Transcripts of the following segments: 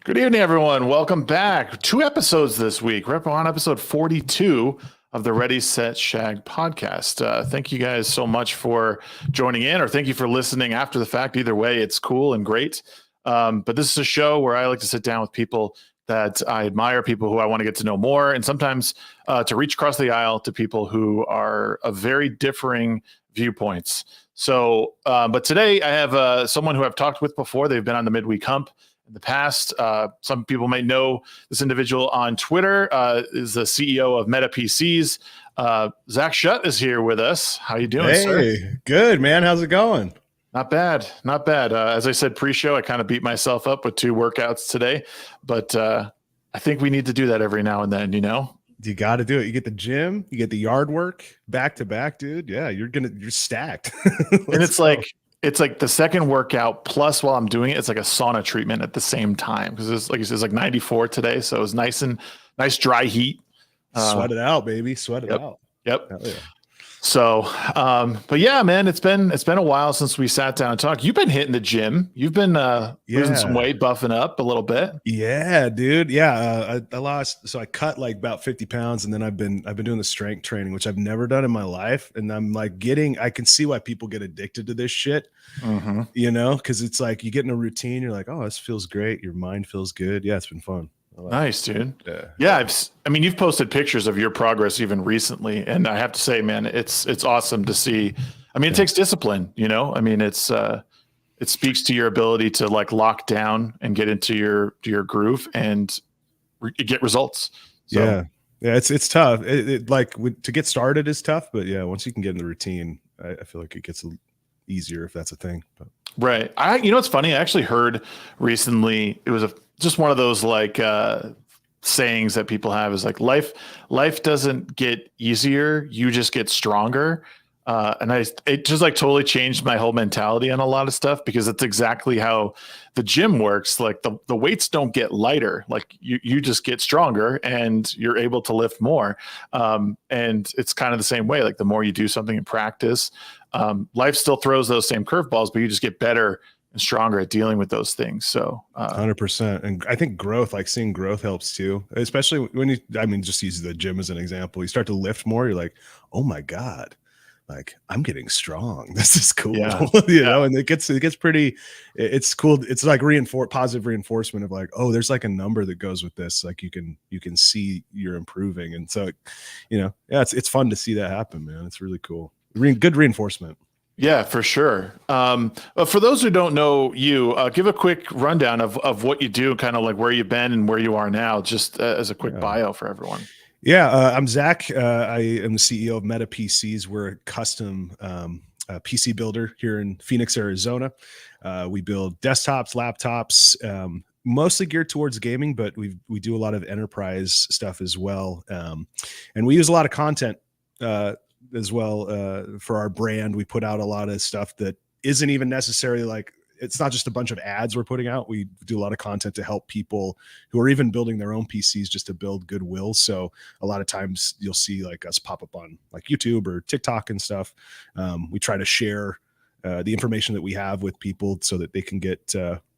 Good evening, everyone. Welcome back. 2 episodes this week. We're on episode 42 of the Ready, Set, Shag podcast. Thank you guys so much for joining in, or thank you for listening after the fact. Either way, it's cool and great. But this is a show where I like to sit down with people that I admire, people who I want to get to know more, and sometimes to reach across the aisle to people who are of very differing viewpoints. But today I have someone who I've talked with before. They've been on the Midweek Hump in the past. Some people might know this individual on Twitter, is the CEO of MetaPCs. Zack Shutt is here with us. How you doing, sir? Hey, good, man. How's it going? Not bad. Not bad. As I said pre-show, I kind of beat myself up with 2 workouts today, but I think we need to do that every now and then, you know? You got to do it. You get the gym, you get the yard work back to back, dude. Yeah, you're stacked. And it's like the second workout plus while I'm doing it, it's like a sauna treatment at the same time. Because it's like, it's like 94 today. So it was nice dry heat. Sweat it out, baby. Sweat it out. Yep. Hell yeah. So, but yeah, man, it's been a while since we sat down and talked. You've been hitting the gym. You've been losing some weight, buffing up a little bit. Yeah, dude. Yeah, I lost. So I cut like about 50 pounds, and then I've been doing the strength training, which I've never done in my life. And I'm like I can see why people get addicted to this shit. Mm-hmm. You know, because it's like you get in a routine. You're like, oh, this feels great. Your mind feels good. Yeah, it's been fun. Nice, dude. Yeah. I mean, you've posted pictures of your progress even recently, and I have to say, man, it's awesome to see. I mean, it takes discipline, you know. I mean, it speaks to your ability to like lock down and get into your groove and get results. So, yeah, it's tough. To get started is tough, but yeah, once you can get in the routine, I feel like it gets easier if that's a thing. But. Right. You know, it's funny. I actually heard recently, it was just one of those like sayings that people have is like life doesn't get easier. You just get stronger. And it just like totally changed my whole mentality on a lot of stuff, because it's exactly how the gym works. Like the weights don't get lighter. Like you just get stronger and you're able to lift more. And it's kind of the same way. Like the more you do something in practice, life still throws those same curveballs, but you just get better and stronger at dealing with those things. So 100%. And I think growth, like seeing growth helps too, especially when just use the gym as an example. You start to lift more. You're like, oh my God, like I'm getting strong. This is cool. Yeah. You know, and it gets pretty, it's cool. It's like positive reinforcement of like, oh, there's like a number that goes with this. Like you can see you're improving. And so, you know, yeah, it's fun to see that happen, man. It's really cool. Good reinforcement. Yeah, for sure. For those who don't know you, give a quick rundown of what you do, kind of like where you've been and where you are now, just as a quick bio for everyone. Yeah, I'm Zack. I am the CEO of MetaPCs. We're a custom PC builder here in Phoenix, Arizona. We build desktops, laptops, mostly geared towards gaming, but we do a lot of enterprise stuff as well. And we use a lot of content as well for our brand. We put out a lot of stuff that isn't even necessarily like, it's not just a bunch of ads we're putting out. We do a lot of content to help people who are even building their own PCs just to build goodwill. So a lot of times you'll see like us pop up on like YouTube or TikTok and stuff. We try to share the information that we have with people so that they can get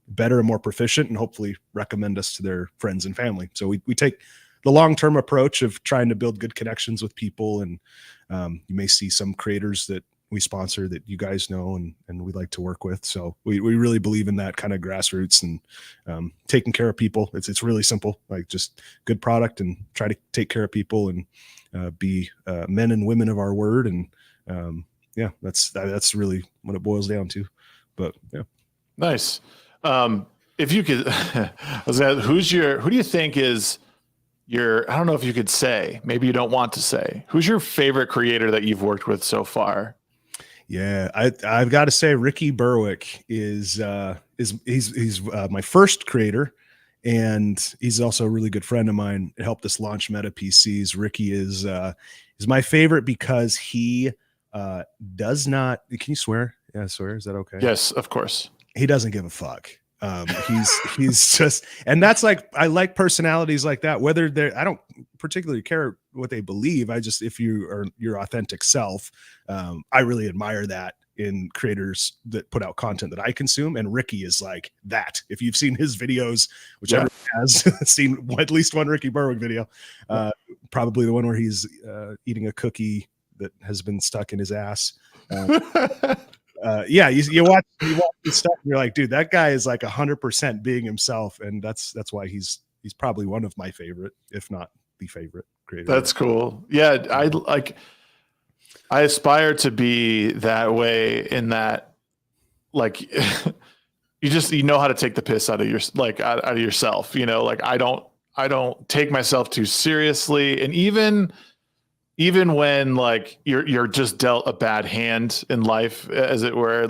better and more proficient and hopefully recommend us to their friends and family. So we take the long-term approach of trying to build good connections with people. And you may see some creators that we sponsor that you guys know and we like to work with. So we really believe in that kind of grassroots and taking care of people. It's really simple, like just good product and try to take care of people and be men and women of our word. And yeah, that's really what it boils down to. But yeah. Nice. If you could, who do you think is I don't know if you could say, maybe you don't want to say, who's your favorite creator that you've worked with so far? Yeah, I've got to say Ricky Berwick is my first creator, and he's also a really good friend of mine. It helped us launch MetaPCs. Ricky is my favorite because he does not. Can you swear? Yeah, swear. Is that okay? Yes, of course. He doesn't give a fuck. He's just, and that's like, I like personalities like that, whether I don't particularly care what they believe. If you are your authentic self, I really admire that in creators that put out content that I consume. And Ricky is like that. If you've seen his videos, which everyone has seen at least one Ricky Berwick video, probably the one where he's eating a cookie that has been stuck in his ass. You watch this stuff and you're like, dude, that guy is like 100% being himself. And that's why he's probably one of my favorite, if not the favorite creator. That's cool. Yeah. I aspire to be that way, in that, like, you know how to take the piss out of out of yourself, like I don't take myself too seriously. And even when like you're just dealt a bad hand in life, as it were,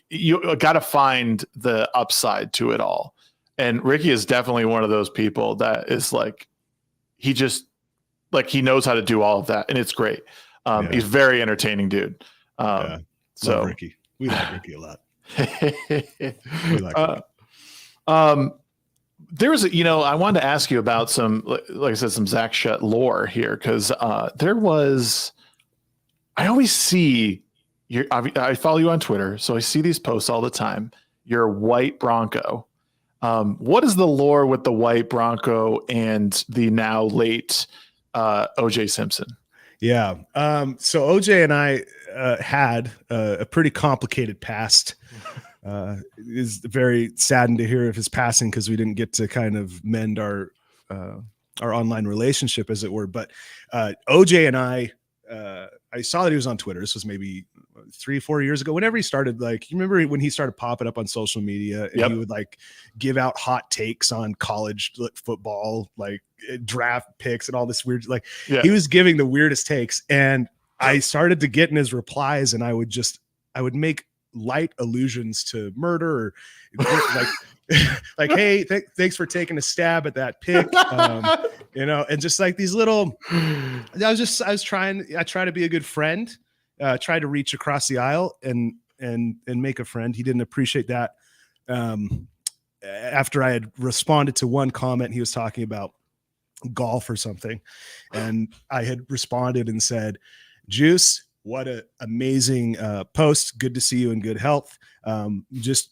you got to find the upside to it all. And Ricky is definitely one of those people that is like, he just he knows how to do all of that, and it's great. He's very entertaining dude. Love Ricky. We like Ricky a lot. We like Ricky. There's I wanted to ask you about some, like I said, some Zack Shutt lore here, because I always see I follow you on Twitter, so I see these posts all the time. Your white Bronco. What is the lore with the white Bronco and the now late OJ Simpson? Yeah. So OJ and I had a pretty complicated past. Is very saddened to hear of his passing, because we didn't get to kind of mend our online relationship, as it were. But OJ and I saw that he was on Twitter. This was maybe 3-4 years ago, whenever he started, like, you remember when he started popping up on social media, and he would like give out hot takes on college football, like draft picks and all this weird, he was giving the weirdest takes. And I started to get in his replies, and I would make light allusions to murder, or like hey, thanks for taking a stab at that pick, and just like these little, I try to be a good friend, try to reach across the aisle and make a friend. He didn't appreciate that. After I had responded to one comment, he was talking about golf or something, and I had responded and said, Juice, what an amazing post. Good to see you in good health. Just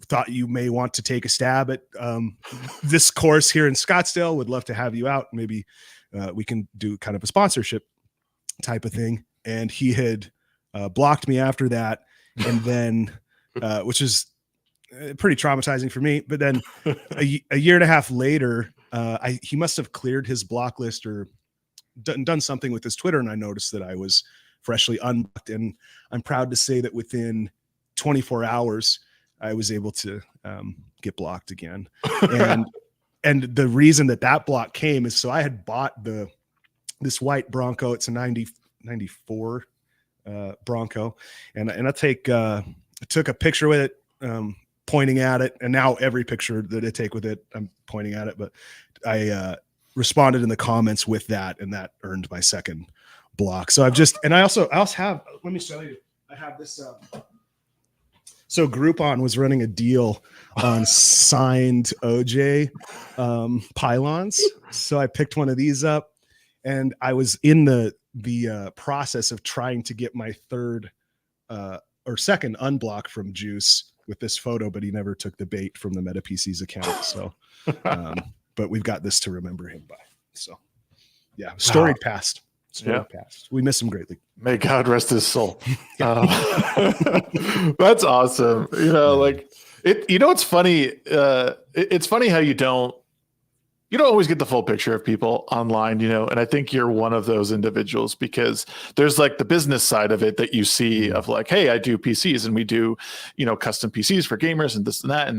thought you may want to take a stab at this course here in Scottsdale. Would love to have you out. Maybe we can do kind of a sponsorship type of thing. And he had blocked me after that. And then, which is pretty traumatizing for me. But then a year and a half later, he must have cleared his block list or done something with his Twitter. And I noticed that I was freshly unblocked, and I'm proud to say that within 24 hours I was able to get blocked again. And the reason that block came is, so I had bought this white Bronco. It's a 94 Bronco, and I took a picture with it, pointing at it, and now every picture that I take with it, I'm pointing at it. But I responded in the comments with that, and that earned my second block. So I also have, let me show you, I have this so Groupon was running a deal on signed OJ pylons, so I picked one of these up, and I was in the process of trying to get my third or second unblock from Juice with this photo, but he never took the bait from the MetaPCs account. So but we've got this to remember him by. So yeah, storied past. Past. We miss him greatly. May God rest his soul. That's awesome. Like it. It's funny. It's funny how you don't always get the full picture of people online. And I think you're one of those individuals, because there's like the business side of it that you see of like, hey, I do PCs, and we do custom PCs for gamers and this and that,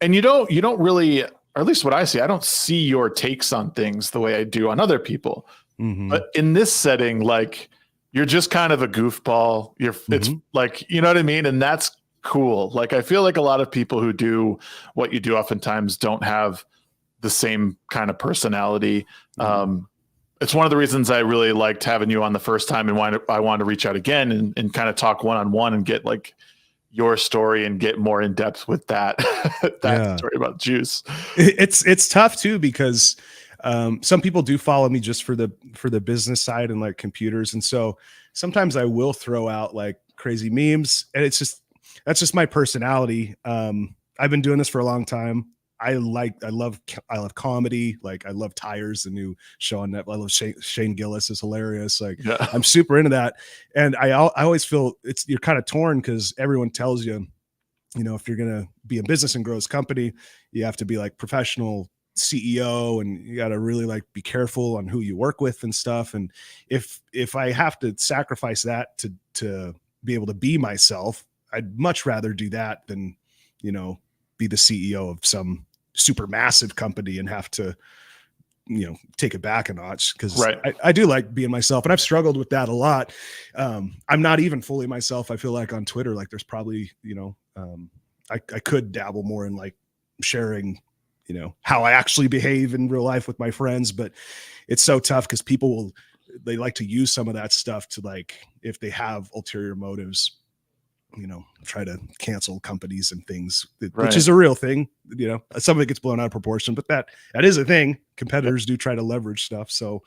and you don't really, or at least what I see, I don't see your takes on things the way I do on other people. Mm-hmm. But in this setting, like, you're just kind of a goofball. It's like, you know what I mean? And that's cool. Like, I feel like a lot of people who do what you do oftentimes don't have the same kind of personality. It's one of the reasons I really liked having you on the first time, and I wanted to reach out again and kind of talk one-on-one and get like your story and get more in depth with that story about Juice. It's tough too, because some people do follow me just for the business side and like computers. And so sometimes I will throw out like crazy memes. And that's just my personality. I've been doing this for a long time. I love comedy. Like I love Tires, the new show on Netflix. I love Shane Gillis is hilarious. Like I'm super into that. And I always feel you're kind of torn because everyone tells you, if you're going to be in business and grow this company, you have to be like professional CEO and you got to really like be careful on who you work with and stuff. And if I have to sacrifice that to be able to be myself, I'd much rather do that than, be the CEO of some super massive company and have to, take it back a notch. Cause I do like being myself and I've struggled with that a lot. I'm not even fully myself. I feel like on Twitter, like there's probably, I could dabble more in like sharing, how I actually behave in real life with my friends, but it's so tough because they like to use some of that stuff to like, if they have ulterior motives, try to cancel companies and things, which is a real thing. Some of it gets blown out of proportion, but that is a thing. Competitors do try to leverage stuff. So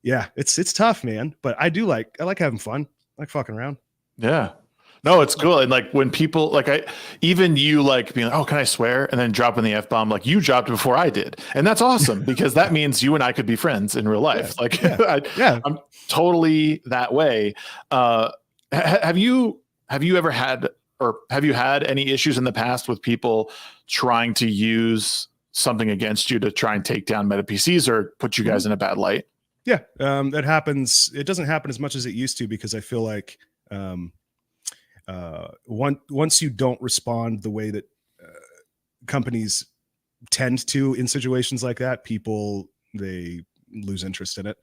yeah, it's tough, man. But I like having fun. I like fucking around. Yeah. No, it's cool. And like when people even you like being like, oh, can I swear? And then dropping the F-bomb, like you dropped it before I did. And that's awesome because that means you and I could be friends in real life. I'm totally that way. Have you ever had, or have you had any issues in the past with people trying to use something against you to try and take down MetaPCs or put you guys in a bad light? Yeah, that happens. It doesn't happen as much as it used to because I feel like once you don't respond the way that companies tend to in situations like that, they lose interest in it.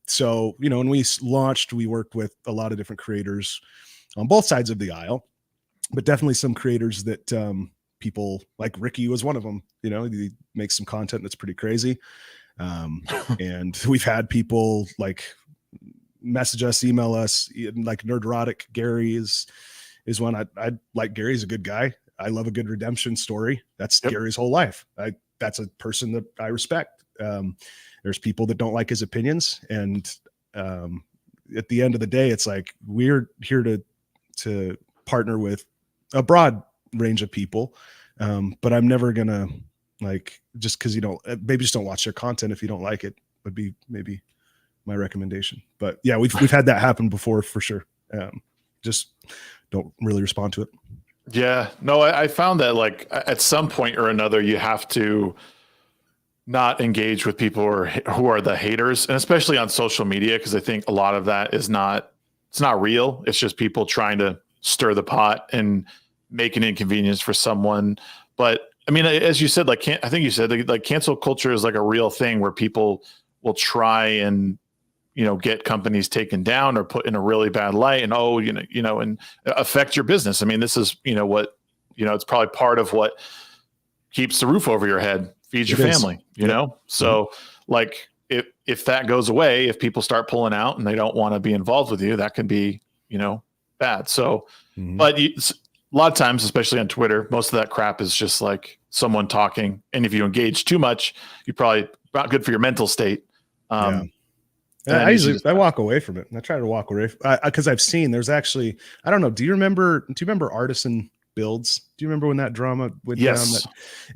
So, when we launched, we worked with a lot of different creators on both sides of the aisle, but definitely some creators that people like Ricky was one of them. He makes some content that's pretty crazy. And we've had people like message us, email us, like Nerdrotic. Gary is one. I like. Gary's a good guy. I love a good redemption story. That's Gary's whole life. That's a person that I respect. There's people that don't like his opinions. And at the end of the day, it's like, we're here to partner with a broad range of people. But I'm never gonna just cause maybe just don't watch their content. If you don't like it, would be maybe my recommendation. But yeah, we've had that happen before for sure. Just don't really respond to it. Yeah, no, I found that like at some point or another, you have to not engage with people who are the haters, and especially on social media, because I think a lot of that it's not real. It's just people trying to stir the pot and make an inconvenience for someone. But I mean, as you said, I think you said like cancel culture is like a real thing where people will try and get companies taken down or put in a really bad light and and affect your business. I mean, this is it's probably part of what keeps the roof over your head, feeds your family, So like if that goes away, if people start pulling out and they don't want to be involved with you, that can be, bad. So, but a lot of times, especially on Twitter, most of that crap is just like someone talking. And if you engage too much, you're probably not good for your mental state. I walk away from it. I try to walk away because I've seen there's actually, I don't know. Do you remember Artisan Builds? Do you remember when that drama went down?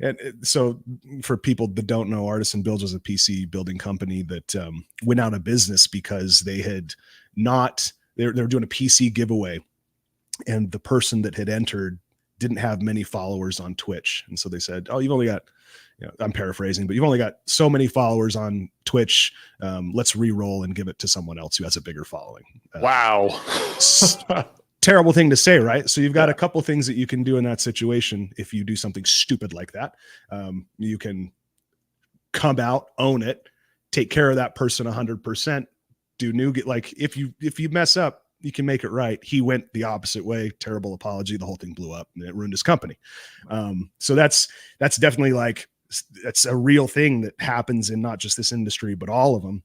And so for people that don't know, Artisan Builds was a PC building company that went out of business because they had they were doing a PC giveaway, and the person that had entered didn't have many followers on Twitch. And so they said, oh, you've only got, I'm paraphrasing, but you've only got so many followers on Twitch. Let's re-roll and give it to someone else who has a bigger following. Wow. Terrible thing to say, right? So you've got a couple things that you can do in that situation. If you do something stupid like that, you can come out, own it, take care of that person 100%. If you mess up, you can make it right. He went the opposite way. Terrible apology. The whole thing blew up and it ruined his company. So that's definitely that's a real thing that happens in not just this industry, but all of them.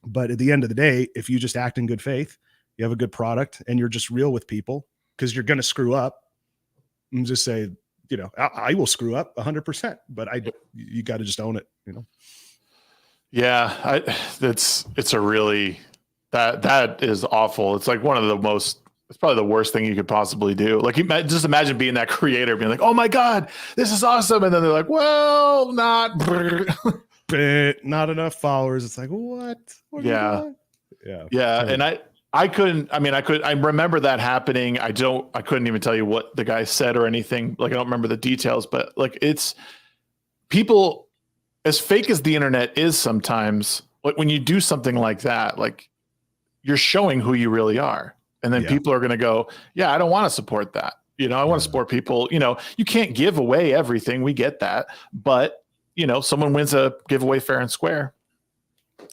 But at the end of the day, if you just act in good faith, you have a good product and you're just real with people, because you're going to screw up, and just say, I will screw up 100%, but you got to just own it, Yeah. It's a really, that is awful. It's like one of the most It's probably the worst thing you could possibly do. Like, just imagine being that creator, being like, "Oh my god, this is awesome," and then they're like, "Well, not." Not enough followers. It's like, what are you Yeah, doing? Yeah, yeah, totally. and I couldn't. I mean, I remember that happening. I couldn't even tell you what the guy said or anything. Like, I don't remember the details, but like, it's people, as fake as the internet is sometimes. Like, when you do something like that, like, you're showing who you really are. And then Yeah. people are going to go, yeah, I don't want to support that. I want to support people. You can't give away everything. We get that. But, someone wins a giveaway fair and square.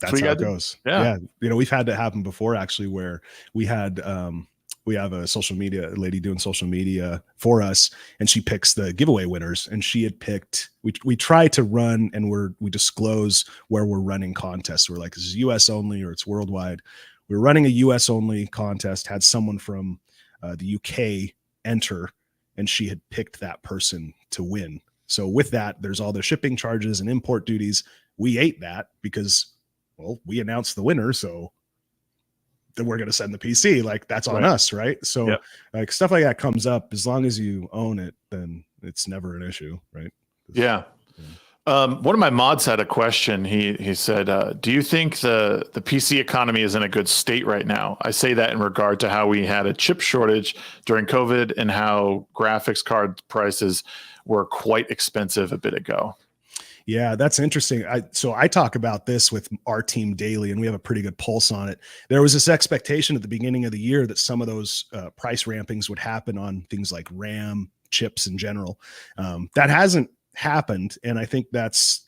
That's how it goes. Yeah. We've had that happen before, actually, where we had, we have a lady doing social media for us, and she picks the giveaway winners. And she had picked, we try to run, and we disclose where we're running contests. We're like, this is US only, or it's worldwide. We were running a US only contest, had someone from the UK enter, and she had picked that person to win. So with that, there's all the shipping charges and import duties. We ate that because, well, we announced the winner. So then we're going to send the PC. Like, that's on us, right? So like, stuff like that comes up. As long as you own it, then it's never an issue, right? Yeah. One of my mods had a question. He said, do you think the PC economy is in a good state right now? I say that in regard to how we had a chip shortage during COVID and how graphics card prices were quite expensive a bit ago. Yeah, that's interesting. So I talk about this with our team daily, and we have a pretty good pulse on it. There was this expectation at the beginning of the year that some of those price rampings would happen on things like RAM, chips in general. That hasn't happened, and I think that's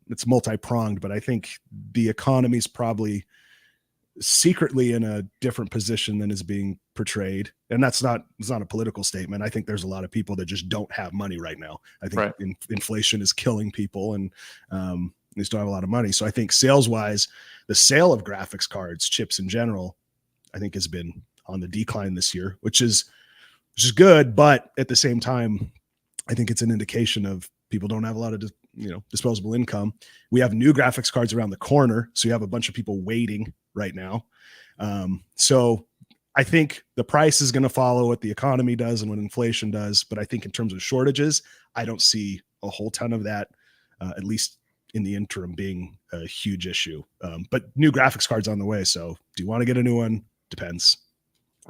it's multi-pronged, but I think the economy's probably secretly in a different position than is being portrayed. And it's not a political statement. I think there's a lot of people that just don't have money right now. I think inflation is killing people, and they still have a lot of money. So I think sales wise, the sale of graphics cards, chips in general, I think has been on the decline this year, which is good. But at the same time, I think it's an indication of people don't have a lot of disposable income. We have new graphics cards around the corner, so you have a bunch of people waiting right now. So I think the price is going to follow what the economy does and what inflation does. But I think in terms of shortages, I don't see a whole ton of that, at least in the interim, being a huge issue. But new graphics cards on the way. So do you want to get a new one? Depends.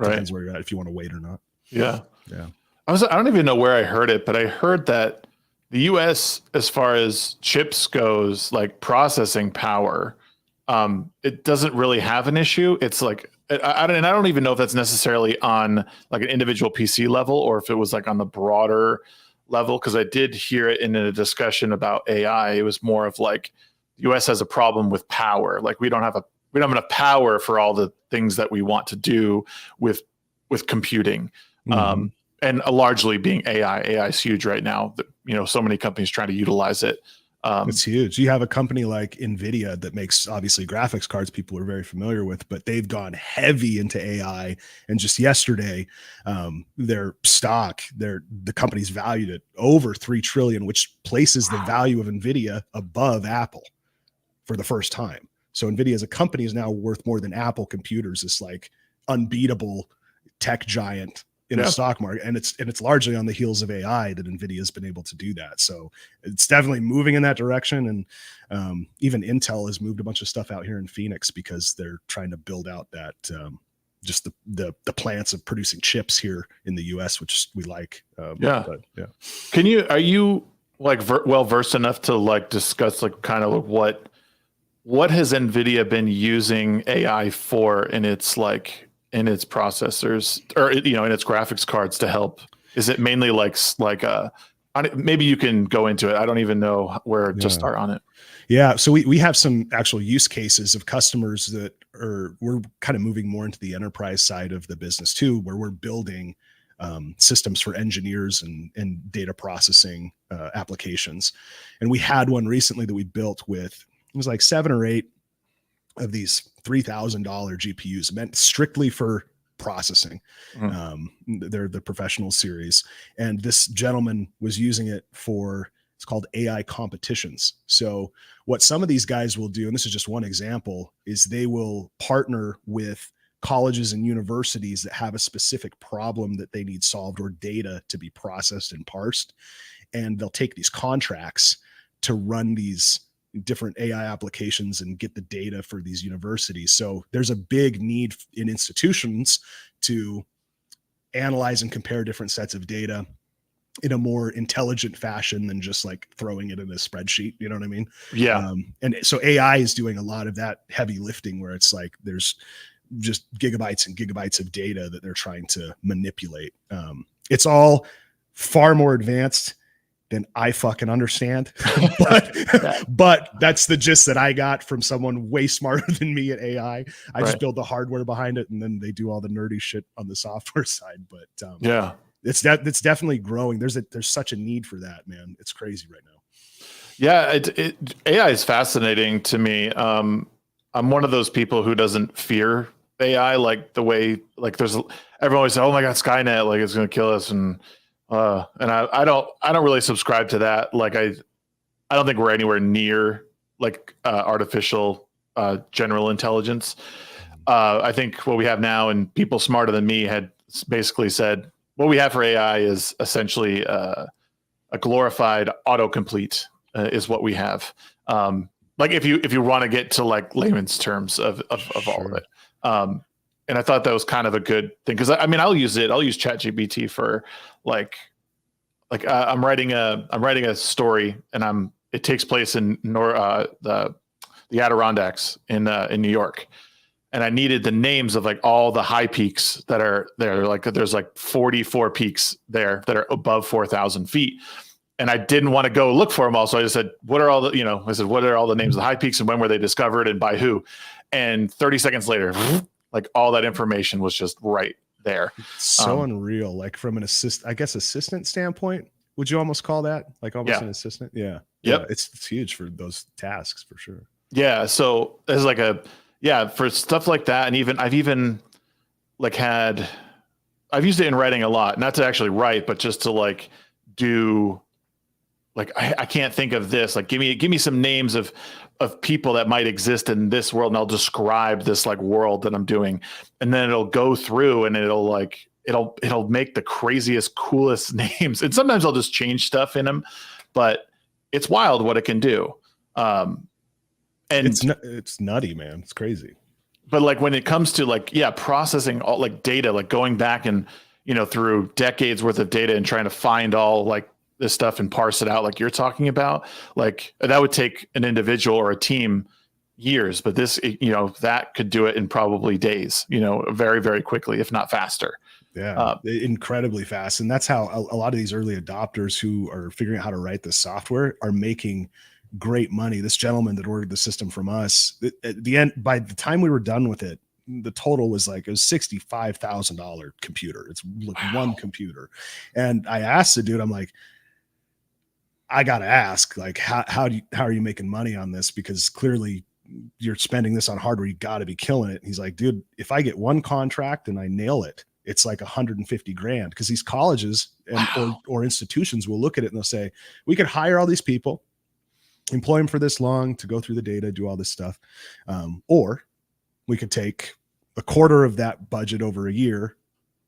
Depends where you're at, if you want to wait or not. Yeah. Yeah. I don't even know where I heard it, but I heard that the US, as far as chips goes, like processing power, it doesn't really have an issue. It's like, I don't even know if that's necessarily on like an individual PC level or if it was like on the broader level. Cause I did hear it in a discussion about AI. It was more of like, the US has a problem with power. Like we don't have enough power for all the things that we want to do with computing. Mm-hmm. And largely being AI. AI is huge right now. So many companies trying to utilize it. It's huge. You have a company like NVIDIA that makes obviously graphics cards people are very familiar with, but they've gone heavy into AI. And just yesterday, their stock, the company's valued at over 3 trillion, which places the value of NVIDIA above Apple for the first time. So NVIDIA as a company is now worth more than Apple Computers, this like unbeatable tech giant in the stock market. And it's largely on the heels of AI that NVIDIA has been able to do that. So it's definitely moving in that direction. And even Intel has moved a bunch of stuff out here in Phoenix because they're trying to build out that just the plants of producing chips here in the US, which we like. Are you like well versed enough to like discuss like kind of like what has NVIDIA been using AI for in its processors or in its graphics cards to help? Is it mainly like maybe you can go into it. I don't even know where to start on it. Yeah. So we have some actual use cases of customers that we're kind of moving more into the enterprise side of the business too, where we're building systems for engineers and data processing applications. And we had one recently that we built with, it was like 7 or 8 of these $3,000 GPUs meant strictly for processing. They're the professional series. And this gentleman was using it for, it's called AI competitions. So what some of these guys will do, and this is just one example, is they will partner with colleges and universities that have a specific problem that they need solved or data to be processed and parsed. And they'll take these contracts to run these different AI applications and get the data for these universities. So there's a big need in institutions to analyze and compare different sets of data in a more intelligent fashion than just like throwing it in a spreadsheet. You know what I mean? Yeah. And so AI is doing a lot of that heavy lifting where it's like there's just gigabytes and gigabytes of data that they're trying to manipulate. It's all far more advanced than I fucking understand. but that's the gist that I got from someone way smarter than me at AI. I just build the hardware behind it, and then they do all the nerdy shit on the software side. But yeah, it's definitely growing. There's such a need for that, man. It's crazy right now. Yeah, AI is fascinating to me. I'm one of those people who doesn't fear AI like the way, like there's everyone always say, oh my God, Skynet, like it's going to kill us. And I don't really subscribe to that. Like I don't think we're anywhere near like artificial general intelligence. I think what we have now, and people smarter than me had basically said, what we have for AI is essentially a glorified autocomplete is what we have. Like if you want to get to like layman's terms of all of it. And I thought that was kind of a good thing, because I mean I'll use ChatGPT for like I'm writing a story, and it takes place in the Adirondacks in New York, and I needed the names of like all the high peaks that are there. Like there's like 44 peaks there that are above 4,000 feet. And I didn't want to go look for them all. So I just said, what are all the names of the high peaks and when were they discovered and by who? And 30 seconds later, like all that information was just right there. It's so unreal. Like from an assistant standpoint, would you almost call that like almost an assistant? Yeah. Yep. Yeah. It's huge for those tasks for sure. Yeah. So there's like for stuff like that. And I've used it in writing a lot, not to actually write, but just to like do, like, I can't think of this, like, give me some names of people that might exist in this world. And I'll describe this like world that I'm doing. And then it'll go through and it'll make the craziest, coolest names. And sometimes I'll just change stuff in them, but it's wild what it can do. And it's nutty, man. It's crazy. But like when it comes to like, processing all like data, like going back and, through decades worth of data and trying to find all like this stuff and parse it out like you're talking about, like that would take an individual or a team years, but this, that could do it in probably days, very, very quickly, if not faster. Yeah, incredibly fast. And that's how a lot of these early adopters who are figuring out how to write the software are making great money. This gentleman that ordered the system from us, at the end, by the time we were done with it, the total was like, it was $65,000 computer. It's like one computer. And I asked the dude, I'm like, I got to ask, like, how are you making money on this? Because clearly you're spending this on hardware. You got to be killing it. And he's like, dude, if I get one contract and I nail it, it's like 150 grand. Cause these colleges or institutions will look at it and they'll say, we could hire all these people, employ them for this long to go through the data, do all this stuff. Or we could take a quarter of that budget over a year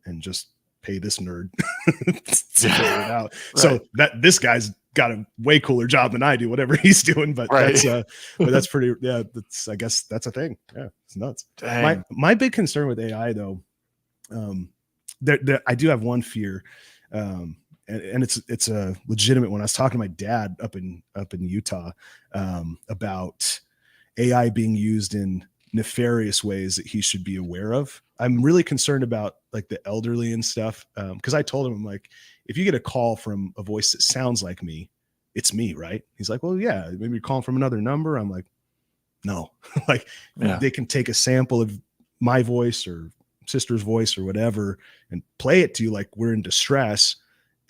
and just pay this nerd to figure it out. Right. So this guy's got a way cooler job than I do, whatever he's doing, but that's pretty, I guess that's a thing. Yeah. It's nuts. Dang. My big concern with AI though, I do have one fear, and it's a legitimate one. I was talking to my dad up in Utah, about AI being used in nefarious ways that he should be aware of. I'm really concerned about like the elderly and stuff. Cause I told him, I'm like, if you get a call from a voice that sounds like me, it's me, right? He's like, well, yeah, maybe you're calling from another number. I'm like, no, like they can take a sample of my voice or sister's voice or whatever and play it to you like we're in distress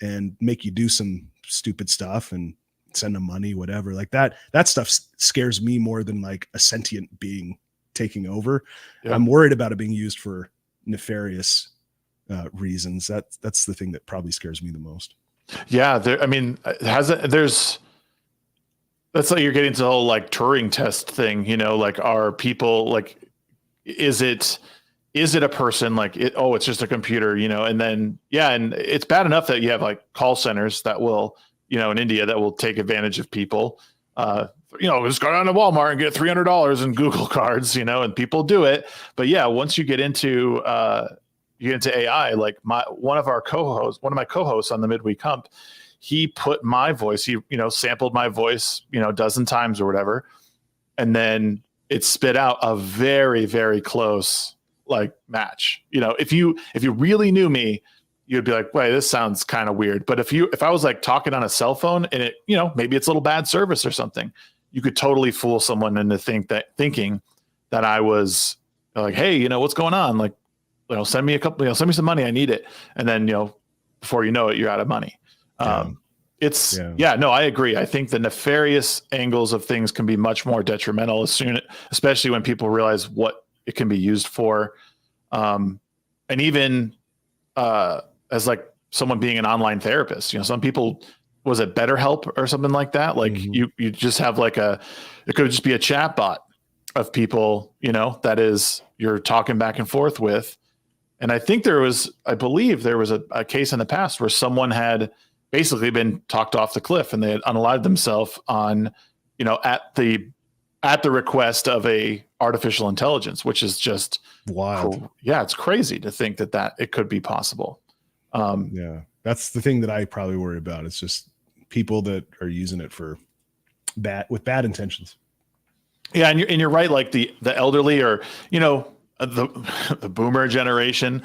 and make you do some stupid stuff and send them money, whatever. Like that stuff scares me more than like a sentient being taking over. Yeah. I'm worried about it being used for nefarious reasons. That's the thing that probably scares me the most. Yeah. That's like you're getting to the whole like Turing test thing, like are people like, is it is it a person? Like it's just a computer, and then, and it's bad enough that you have like call centers that will, in India that will take advantage of people. Just go down to Walmart and get $300 in Google cards, and people do it. But yeah, once you get into AI, like one of my co-hosts on the Midweek Hump, he put my voice, he sampled my voice, a dozen times or whatever, and then it spit out a very, very close like match. If you really knew me, you'd be like, wait, this sounds kind of weird. But if I was like talking on a cell phone and it, maybe it's a little bad service or something, you could totally fool someone into thinking that I was like, hey, what's going on? Like, send me send me some money. I need it. And then, before you know it, you're out of money. No, I agree. I think the nefarious angles of things can be much more detrimental especially when people realize what it can be used for. And even as like someone being an online therapist, some people, was it BetterHelp or something like that? Like you just have like it could just be a chat bot of people, that is you're talking back and forth with. And I believe there was a case in the past where someone had basically been talked off the cliff and they had unalived themselves on, at the request of a artificial intelligence, which is just wild. Cool. Yeah, it's crazy to think that it could be possible. That's the thing that I probably worry about. It's just people that are using it with bad intentions. Yeah, and you're right. Like the elderly or the boomer generation,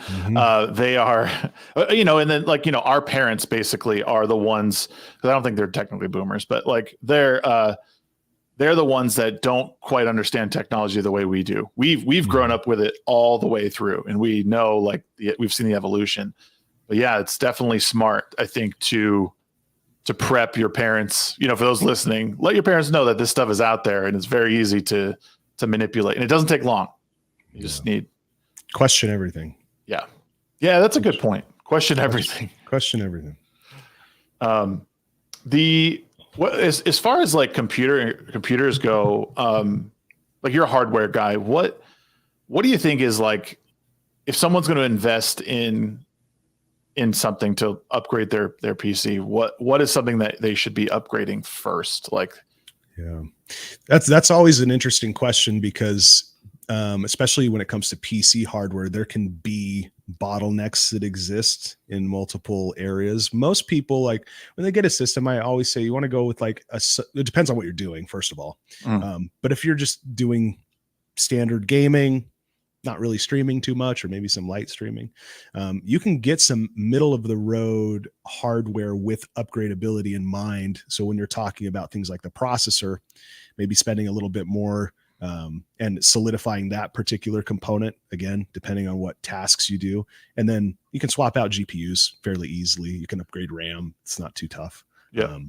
they are, and then like our parents basically are the ones. 'Cause I don't think they're technically boomers, but like they're the ones that don't quite understand technology the way we do. We've grown up with it all the way through, and we know like we've seen the evolution. But yeah, it's definitely smart, I think, to prep your parents, for those listening, let your parents know that this stuff is out there and it's very easy to manipulate, and it doesn't take long. You just need question everything. Yeah. Yeah. That's a good point. Question everything. As far as like computers go, like you're a hardware guy. What do you think is like, if someone's going to invest in something to upgrade their PC, what is something that they should be upgrading first? Like, yeah, that's always an interesting question because, especially when it comes to PC hardware, there can be bottlenecks that exist in multiple areas. Most people, like when they get a system, I always say you want to go with like it depends on what you're doing, first of all. But if you're just doing standard gaming, not really streaming too much, or maybe some light streaming, you can get some middle of the road hardware with upgradability in mind. So when you're talking about things like the processor, maybe spending a little bit more and solidifying that particular component, again, depending on what tasks you do. And then you can swap out GPUs fairly easily. You can upgrade RAM. It's not too tough. Yeah.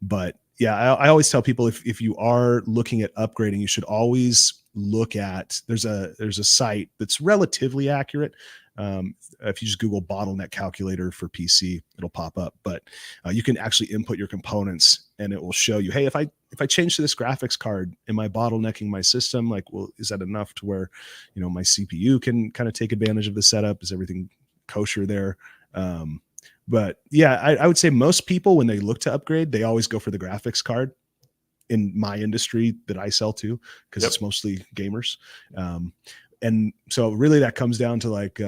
But yeah, I always tell people if you are looking at upgrading, you should always look at, there's a site that's relatively accurate. If you just Google bottleneck calculator for PC, it'll pop up, but you can actually input your components and it will show you, hey, if I change to this graphics card, am I bottlenecking my system? Like, well, is that enough to where, my CPU can kind of take advantage of the setup? Is everything kosher there? But yeah, I would say most people, when they look to upgrade, they always go for the graphics card in my industry that I sell to, because it's mostly gamers. And so really that comes down to like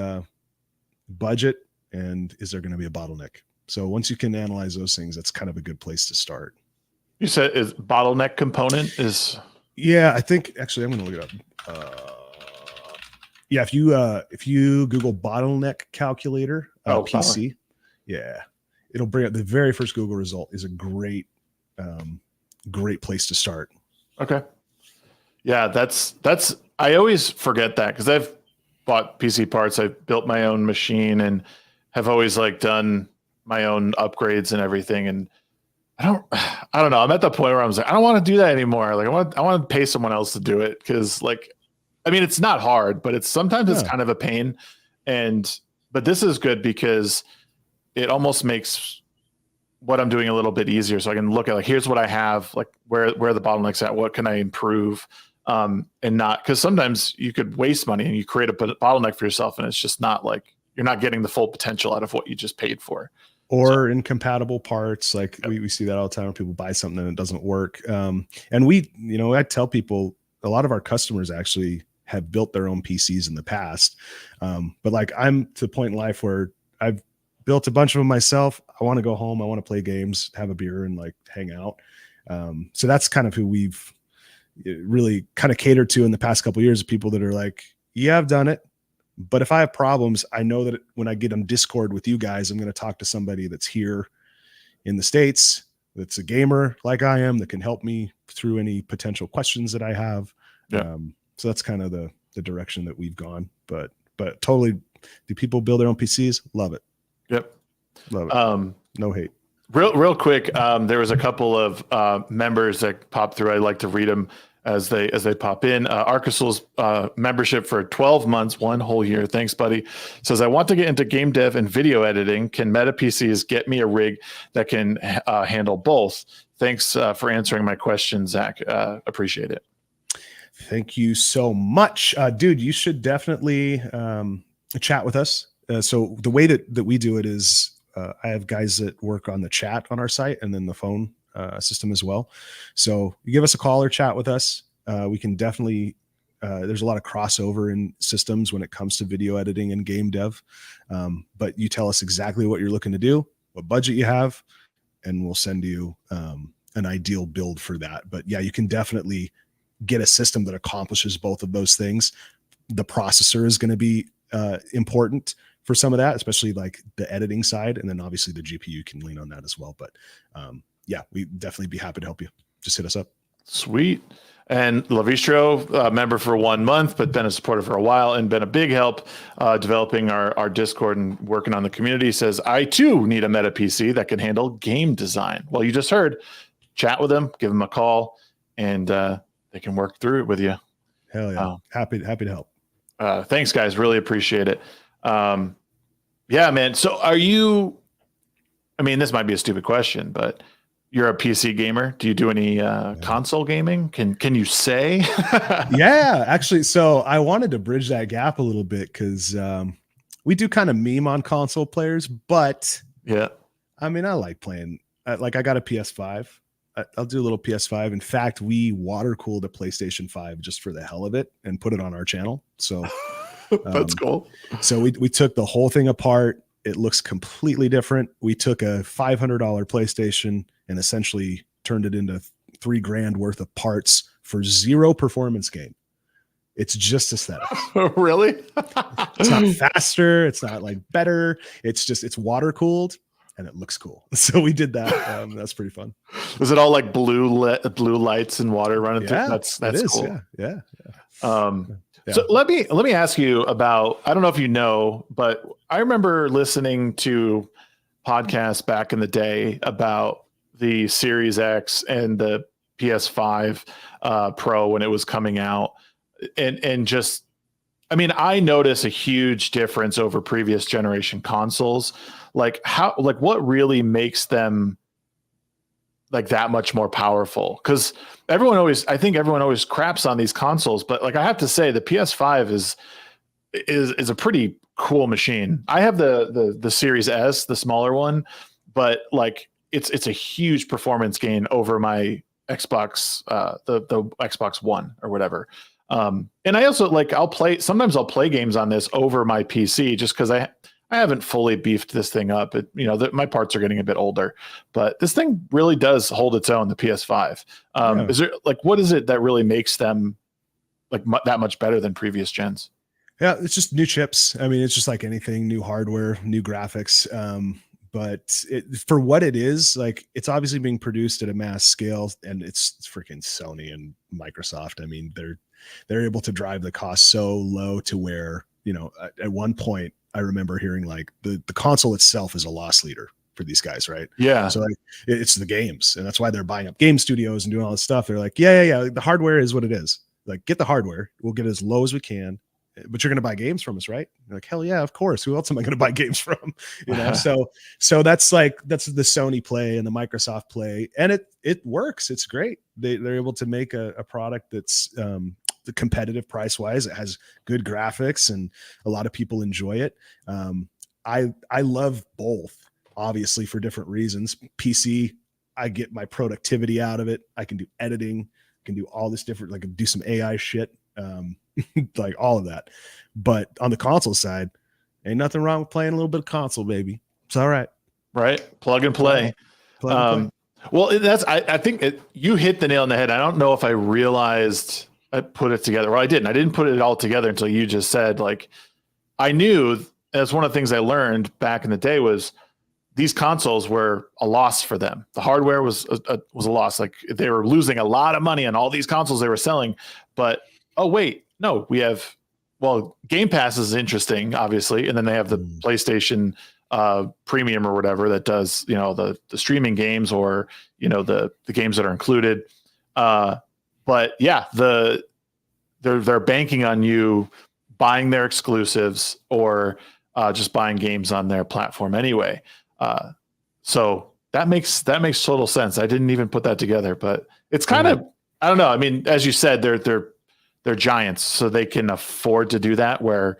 budget and is there going to be a bottleneck? So once you can analyze those things, that's kind of a good place to start. You said is bottleneck component is. Yeah, I think actually I'm going to look it up. Yeah, if you Google bottleneck calculator PC, yeah, it'll bring up the very first Google result. Is a great place to start. Okay. Yeah, that's I always forget that because I've bought PC parts. I've built my own machine and have always like done my own upgrades and everything. And I don't know. I'm at the point where I'm like, I don't want to do that anymore. Like I want to pay someone else to do it. Cause like, I mean, it's not hard, but sometimes it's kind of a pain. But this is good because it almost makes what I'm doing a little bit easier. So I can look at like, here's what I have, like where the bottlenecks at, what can I improve? and not, because sometimes you could waste money and you create a bottleneck for yourself, and it's just not like you're not getting the full potential out of what you just paid for. Or incompatible parts. Like we see that all the time when people buy something and it doesn't work. And we, I tell people, a lot of our customers actually have built their own PCs in the past. But like, I'm to the point in life where I've built a bunch of them myself. I want to go home. I want to play games, have a beer, and like hang out. So that's kind of who we've really kind of catered to in the past couple of years, of people that are like, yeah, I've done it. But if I have problems, I know that when I get on Discord with you guys, I'm going to talk to somebody that's here in the States, that's a gamer like I am, that can help me through any potential questions that I have. Yeah. So that's kind of the direction that we've gone. But totally, do people build their own PCs? Love it. Yep. Love it. No hate. Real quick, there was a couple of members that popped through. I like to read them as they pop in. Arcasul's membership for 12 months, 1 whole year. Thanks, buddy. Says, I want to get into game dev and video editing. Can MetaPCs get me a rig that can handle both? Thanks for answering my question, Zach. Appreciate it. Thank you so much. Dude, you should definitely chat with us. So the way that we do it is I have guys that work on the chat on our site and then the phone system as well. So you give us a call or chat with us. We can definitely, there's a lot of crossover in systems when it comes to video editing and game dev. But you tell us exactly what you're looking to do, what budget you have, and we'll send you an ideal build for that. But yeah, you can definitely get a system that accomplishes both of those things. The processor is going to be important for some of that, especially like the editing side. And then obviously the GPU can lean on that as well. But yeah, we'd definitely be happy to help you. Just hit us up. Sweet. And Lavistro, member for 1 month, but been a supporter for a while and been a big help developing our Discord and working on the community, says, I too need a MetaPC that can handle game design. Well, you just heard, chat with them, give them a call, and they can work through it with you. Hell yeah. Happy to help. Thanks, guys. Really appreciate it. Yeah, man. So are you, I mean, this might be a stupid question, but you're a PC gamer. Do you do any console gaming? Can you say? Yeah, actually. So I wanted to bridge that gap a little bit because we do kind of meme on console players, but yeah, I mean, I like playing. Like I got a PS5. I'll do a little PS5. In fact, we water cooled a PlayStation 5 just for the hell of it and put it on our channel. So that's cool. So we took the whole thing apart. It looks completely different. We took a $500 PlayStation and essentially turned it into $3,000 worth of parts for 0 performance gain. It's just aesthetics. Really? It's not faster. It's not like better. It's water cooled and it looks cool. So we did that. That's pretty fun. Was it all like blue lights and water running through? That's cool. Yeah. Yeah. So let me ask you about, I don't know if you know, but I remember listening to podcasts back in the day about the Series X and the PS5 Pro when it was coming out. And just, I mean, I notice a huge difference over previous generation consoles. Like what really makes them like that much more powerful? Because I think everyone always craps on these consoles, but like I have to say the PS5 is a pretty cool machine. I have the Series S, the smaller one, but like it's a huge performance gain over my Xbox, the Xbox One or whatever. And I also sometimes I'll play games on this over my PC just because I haven't fully beefed this thing up. My parts are getting a bit older, but this thing really does hold its own, the PS5. Is there what is it that really makes them like that much better than previous gens? Yeah, it's just new chips. I mean, it's just like anything, new hardware, new graphics. But for what it is, like it's obviously being produced at a mass scale, and it's freaking Sony and Microsoft. I mean, they're able to drive the cost so low to where, at one point I remember hearing like the console itself is a loss leader for these guys, right? Yeah. So like it's the games, and that's why they're buying up game studios and doing all this stuff. They're like, yeah. The hardware is what it is. Like, get the hardware. We'll get as low as we can, but you're going to buy games from us, right? You're like, hell yeah, of course. Who else am I going to buy games from? So that's the Sony play and the Microsoft play, and it works. It's great. They're able to make a product that's the competitive price wise. It has good graphics and a lot of people enjoy it. I love both, obviously for different reasons. PC, I get my productivity out of it. I can do editing, can do all this different, like do some AI shit, like all of that. But on the console side, ain't nothing wrong with playing a little bit of console, baby. It's all right. Right. Plug and play. Well, I think you hit the nail on the head. I don't know if I realized I put it together. Well, I didn't. I didn't put it all together until you just said, like, I knew that's one of the things I learned back in the day was these consoles were a loss for them. The hardware was a loss. Like they were losing a lot of money on all these consoles they were selling. But, oh, wait, no, Game Pass is interesting, obviously. And then they have the PlayStation Premium or whatever that does, the streaming games or, the games that are included. But yeah, they're banking on you buying their exclusives or just buying games on their platform anyway. So that makes total sense. I didn't even put that together, but it's kind of, I don't know. I mean, as you said, they're giants, so they can afford to do that where,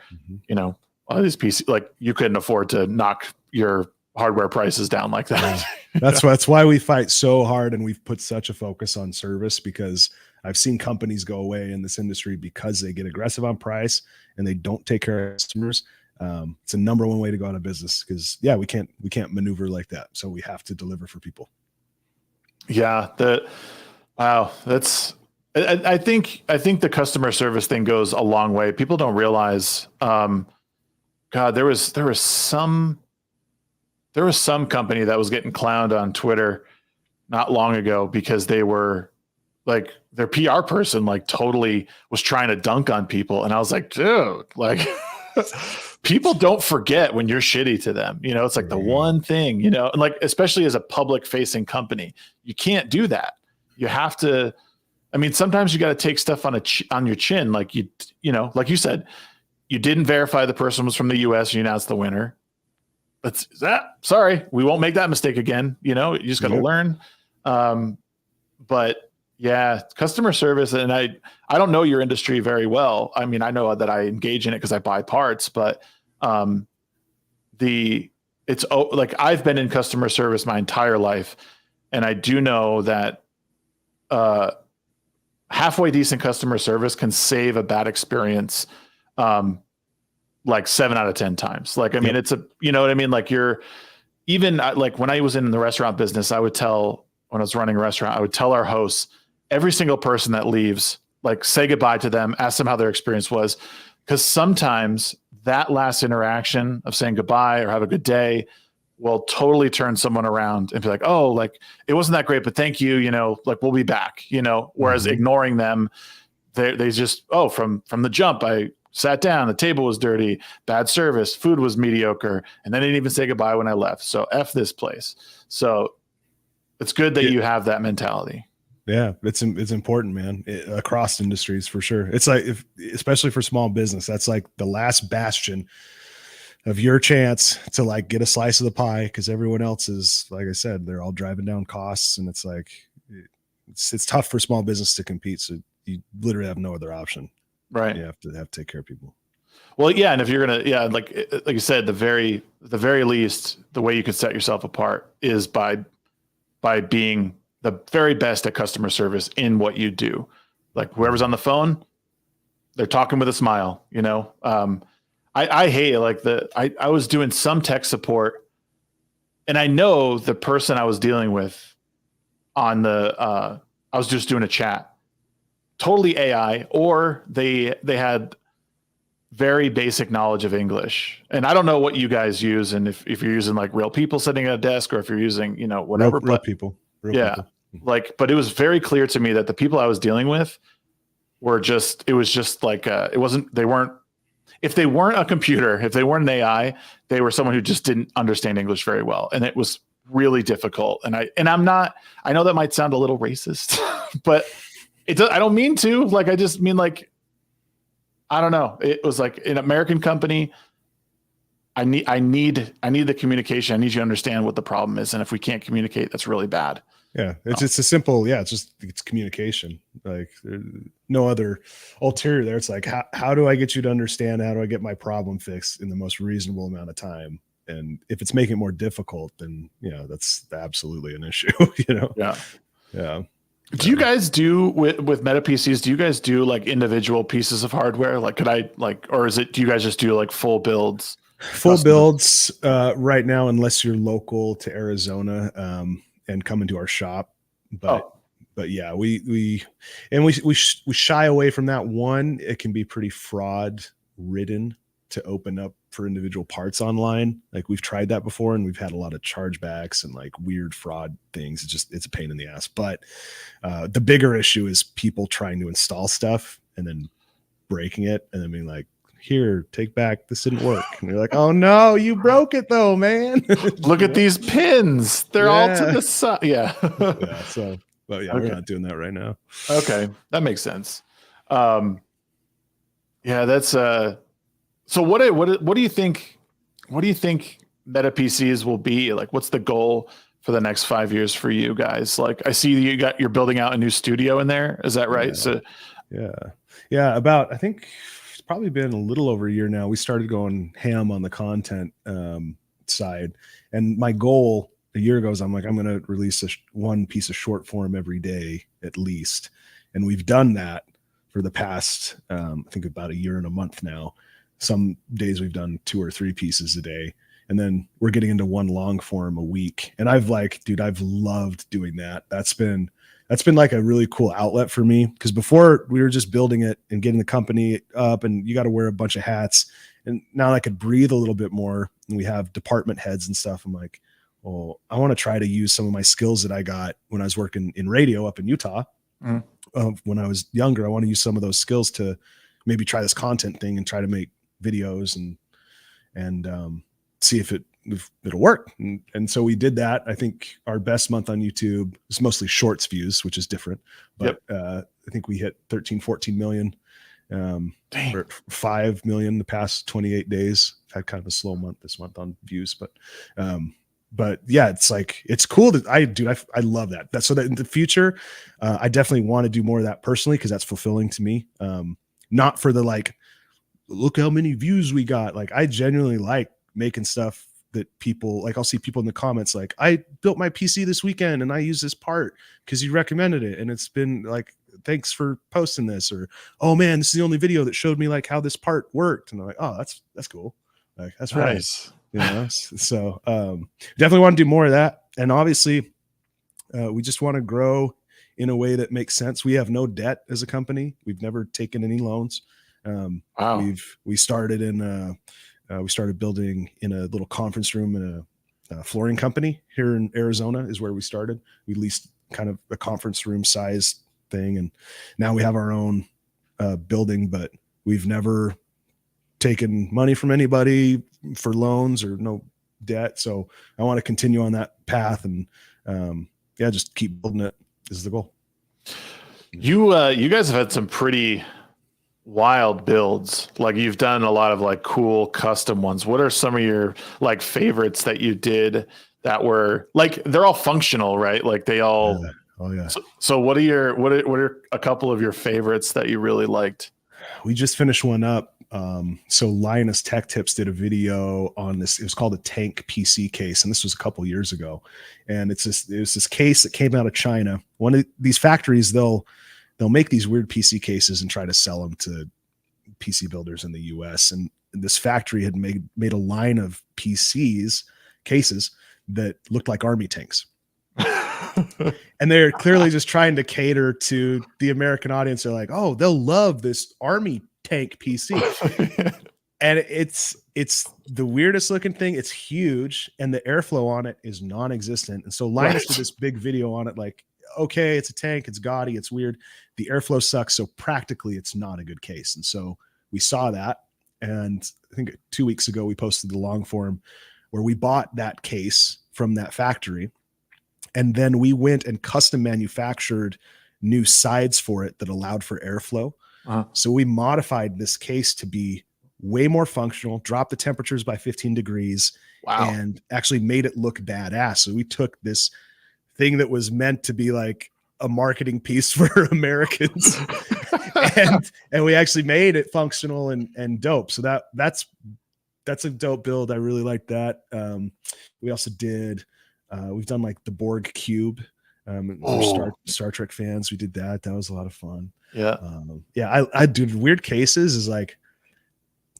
all these PC, like you couldn't afford to knock your hardware prices down like that. That's why we fight so hard. And we've put such a focus on service, because I've seen companies go away in this industry because they get aggressive on price and they don't take care of customers. It's a number one way to go out of business because we can't maneuver like that. So we have to deliver for people. Yeah. I think the customer service thing goes a long way. People don't realize, God, there was some company that was getting clowned on Twitter not long ago because they were like, their PR person like totally was trying to dunk on people. And I was like, dude, like people don't forget when you're shitty to them. It's like the one thing, and like, especially as a public facing company, you can't do that. You have to, I mean, sometimes you got to take stuff on your chin. Like like you said, you didn't verify the person was from the US and you announced the winner. Sorry, we won't make that mistake again. You just got to learn. But yeah, customer service. And I don't know your industry very well. I mean, I know that I engage in it because I buy parts, but like I've been in customer service my entire life. And I do know that halfway decent customer service can save a bad experience like 7 out of 10 times. Like, I mean, it's you know what I mean? Like like when I was in the restaurant business, when I was running a restaurant, I would tell our hosts, every single person that leaves, like say goodbye to them, ask them how their experience was. Because sometimes that last interaction of saying goodbye or have a good day will totally turn someone around and be like, oh, like it wasn't that great, but thank you, like we'll be back, whereas ignoring them, they just, from the jump, I sat down, the table was dirty, bad service, food was mediocre, and they didn't even say goodbye when I left. So F this place. So it's good that you have that mentality. Yeah, it's important, man, across industries for sure. It's like, especially for small business, that's like the last bastion of your chance to like get a slice of the pie, because everyone else is, like I said, they're all driving down costs, and it's like it's tough for small business to compete. So you literally have no other option. Right. You have to take care of people. Well, yeah, and if you're gonna, like you said, the very least, the way you could set yourself apart is by being the very best at customer service in what you do. Like whoever's on the phone, they're talking with a smile. I hate it. Like I was doing some tech support, and I know the person I was dealing with on I was just doing a chat, totally AI, or they had very basic knowledge of English. And I don't know what you guys use, and if you're using like real people sitting at a desk, or if you're using whatever. Real people. Like, but it was very clear to me that the people I was dealing with were just, it was just like, if they weren't a computer, if they weren't an AI, they were someone who just didn't understand English very well. And it was really difficult. And I know that might sound a little racist, but I don't mean to. Like, I just mean like, I don't know. It was like an American company. I need the communication. I need you to understand what the problem is. And if we can't communicate, that's really bad. Yeah, it's a simple, it's communication. Like no other ulterior there. It's like how do I get you to understand? How do I get my problem fixed in the most reasonable amount of time? And if it's making it more difficult, then that's absolutely an issue. Yeah. Yeah. Do you guys do with MetaPCs? Do you guys do like individual pieces of hardware? Like, or do you guys just do like full builds? Full builds right now, unless you're local to Arizona and come into our shop. But yeah, we shy away from that one. It can be pretty fraud ridden to open up for individual parts online. Like we've tried that before and we've had a lot of chargebacks and like weird fraud things. It's a pain in the ass. But the bigger issue is people trying to install stuff and then breaking it and then being like, here, take back, this didn't work. And you're like, oh no, you broke it though, man. Look at these pins. They're all to the side. Yeah. Yeah. So, but yeah, we're not doing that right now. Okay. That makes sense. Yeah, that's so what do you think MetaPCs will be? Like, what's the goal for the next 5 years for you guys? Like, I see you're building out a new studio in there. Is that right? Yeah. So about, I think it's probably been a little over a year now. We started going ham on the content side. And my goal a year ago is I'm going to release one piece of short form every day at least. And we've done that for the past, I think about a year and a month now. Some days we've done 2 or 3 pieces a day. And then we're getting into one long form a week. And I've loved doing that. That's been like a really cool outlet for me. Because before we were just building it and getting the company up and you got to wear a bunch of hats. And now I could breathe a little bit more. And we have department heads and stuff. I'm like, well, I want to try to use some of my skills that I got when I was working in radio up in Utah. When I was younger, I want to use some of those skills to maybe try this content thing and try to make videos and see if it'll work. And so we did that. I think our best month on YouTube is mostly shorts views, which is different, but I think we hit 13, 14 million, or 5 million the past 28 days. I've had kind of a slow month this month on views, but yeah, it's like, it's cool that I love that. So that in the future, I definitely want to do more of that personally, because that's fulfilling to me. Not for the like, look how many views we got. Like, I genuinely like making stuff that people like. I'll see people in the comments like, I built my PC this weekend and I use this part because you recommended it, and it's been like, thanks for posting this, or oh man, this is the only video that showed me like how this part worked. And I'm like, oh, that's cool. Like, that's nice. So definitely want to do more of that. And obviously we just want to grow in a way that makes sense. We have no debt as a company. We've never taken any loans. Wow. We started building in a little conference room in a flooring company here in Arizona is where we started. We leased kind of a conference room size thing. And now we have our own building, but we've never taken money from anybody for loans or no debt. So I want to continue on that path and just keep building it is the goal. You guys have had some pretty wild builds. Like, you've done a lot of like cool custom ones. What are some of your like favorites that you did that were like, they're all functional, right? Like they all, oh yeah. So what are a couple of your favorites that you really liked? We just finished one up. So Linus Tech Tips did a video on this. It was called a tank PC case. And this was a couple years ago. And it was this case that came out of China. One of these factories, they'll make these weird PC cases and try to sell them to PC builders in the US. And this factory had made a line of cases that looked like army tanks. And they're clearly just trying to cater to the American audience. They're like, oh, they'll love this army tank PC. And it's the weirdest looking thing. It's huge. And the airflow on it is non-existent. And so Linus did this big video on it, like, okay, it's a tank, it's gaudy, it's weird. The airflow sucks. So practically it's not a good case. And so we saw that. And I think 2 weeks ago, we posted the long form where we bought that case from that factory. And then we went and custom manufactured new sides for it that allowed for airflow. So we modified this case to be way more functional, dropped the temperatures by 15 degrees, and actually made it look badass. So we took this thing that was meant to be like a marketing piece for Americans and we actually made it functional and dope. So that's a dope build. I really like that. We also did, we've done like the Borg cube. For Star Trek fans, we did that. That was a lot of fun. Yeah. I do weird cases is like,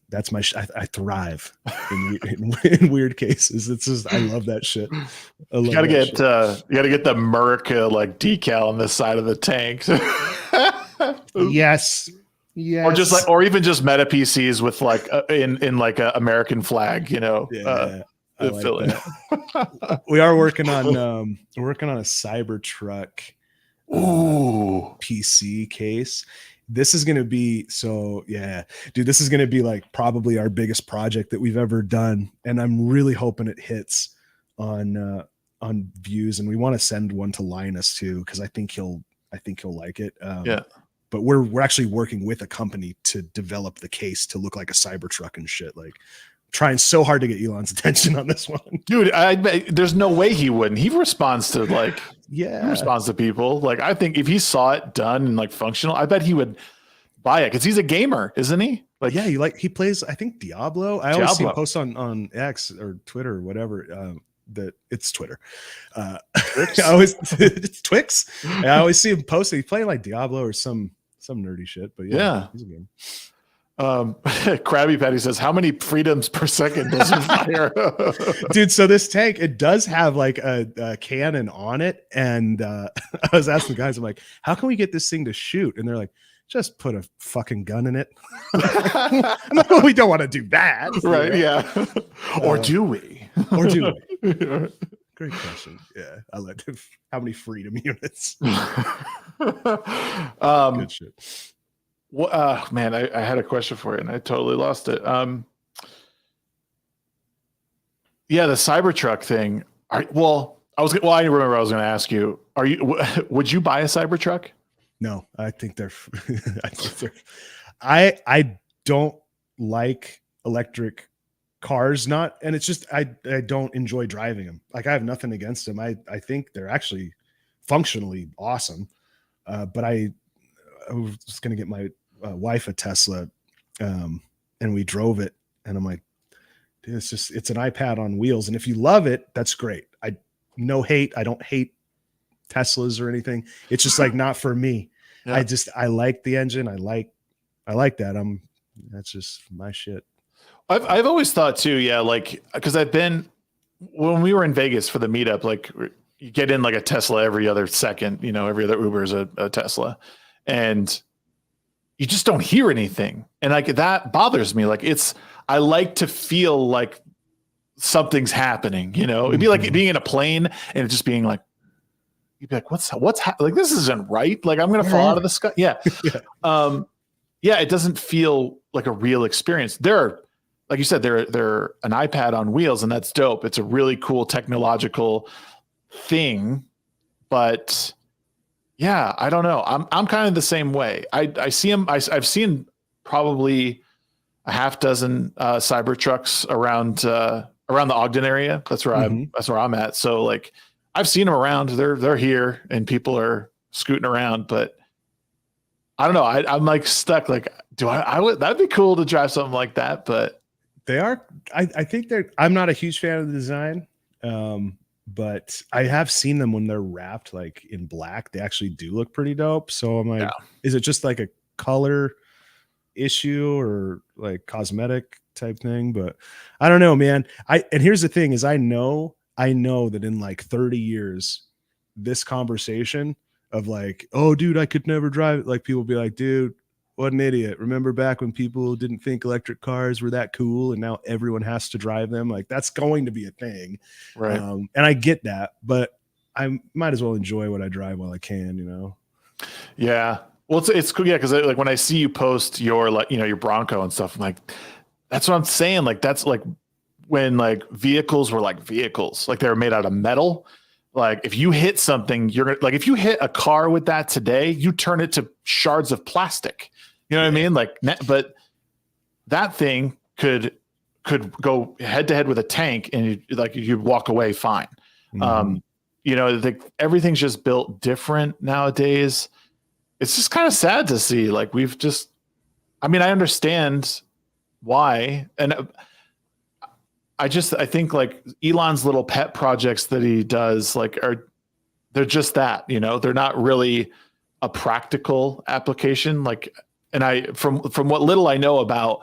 that's my I thrive in weird cases. It's just I love that shit. You gotta get the America like decal on the side of the tank. Yes. Or just like, or even just MetaPCs with like in like a American flag, you know. I like that. We are working on a Cybertruck PC case. This is going to be this is going to be like probably our biggest project that we've ever done. And I'm really hoping it hits on views, and we want to send one to Linus too, because I think he'll like it. But we're actually working with a company to develop the case to look like a Cybertruck and shit. Like trying so hard to get Elon's attention on this one. Dude, there's no way he wouldn't. He responds to like, he responds to people. Like, I think if he saw it done and like functional, I bet he would buy it because he's a gamer, isn't he? Like, he plays, I think, Diablo. I always see him post on X or Twitter or whatever. That it's Twitter. It's Twix. I always see him posting. He's playing like Diablo or some nerdy shit. But he's a gamer. Krabby Patty says, how many freedoms per second does it fire? Dude, so this tank, it does have like a cannon on it, and I was asking the guys, I'm like, how can we get this thing to shoot? And they're like, just put a fucking gun in it. I'm like, well, we don't want to do that, right? Yeah. Or do we? Great question. Yeah, I let them. How many freedom units? Good shit. Well, man, I had a question for you and I totally lost it. The Cybertruck thing. I remember I was going to ask you. Would you buy a Cybertruck? No, I think they're. I don't like electric cars. And it's just I don't enjoy driving them. Like I have nothing against them. I think they're actually functionally awesome. But I was going to get my wife a Tesla, and we drove it, and I'm like, dude, it's an iPad on wheels, and if you love it, that's great. I don't hate Teslas or anything. It's just like not for me. I like the engine. I like that. That's just my shit. I've always thought too, like because when we were in Vegas for the meetup, like you get in like a Tesla every other second, you know, every other Uber is a Tesla, and you just don't hear anything. And like that bothers me. Like I like to feel like something's happening, you know. It'd be like being in a plane and it just being like, you'd be like, what's like, this isn't right. Like I'm going to fall out of the sky. Yeah. It doesn't feel like a real experience. Like you said, they're an iPad on wheels, and that's dope. It's a really cool technological thing, but I don't know. I'm kind of the same way. I see them. I've seen probably a half dozen Cybertrucks around the Ogden area. That's where I'm at. So like I've seen them around. They're here, and people are scooting around. But I don't know. I'm like stuck. Like, that'd be cool to drive something like that. But they are. I think I'm not a huge fan of the design. But I have seen them when they're wrapped like in black. They actually do look pretty dope. So I'm like, is it just like a color issue or like cosmetic type thing? But I don't know, man. And here's the thing is I know that in like 30 years, this conversation of like, oh dude, I could never drive it. Like people be like, dude, what an idiot. Remember back when people didn't think electric cars were that cool and now everyone has to drive them? Like that's going to be a thing. Right. And I get that, but I might as well enjoy what I drive while I can, you know? Yeah. Well, it's cool. Yeah. Cause like when I see you post your, like, you know, your Bronco and stuff, I'm like, that's what I'm saying. Like, that's like when like vehicles were like vehicles, like they were made out of metal. Like if you hit something, you're like, if you hit a car with that today, you turn it to shards of plastic. You know what I mean? Like, but that thing could go head to head with a tank, and you'd walk away fine. Mhm. Everything's just built different nowadays. It's just kind of sad to see. Like, I understand why, and I think like Elon's little pet projects that he does, like, they're just that, they're not really a practical application. Like, and from what little I know about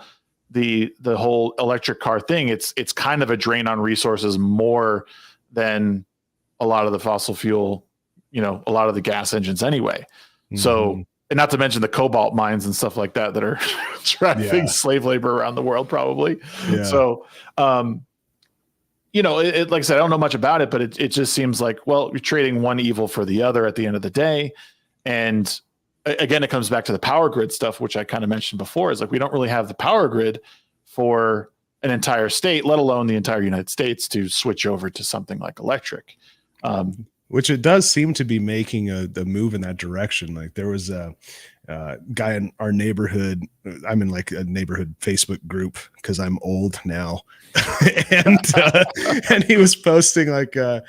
the whole electric car thing, it's kind of a drain on resources more than a lot of the fossil fuel, a lot of the gas engines anyway. So, and not to mention the cobalt mines and stuff like that are driving slave labor around the world, probably. Yeah. So, like I said, I don't know much about it, but it just seems like, well, you're trading one evil for the other at the end of the day. And again, it comes back to the power grid stuff, which I kind of mentioned before, is like, we don't really have the power grid for an entire state, let alone the entire United States, to switch over to something like electric. Which it does seem to be making the move in that direction. Like, there was a guy in our neighborhood. I'm in like a neighborhood Facebook group because I'm old now. and he was posting like a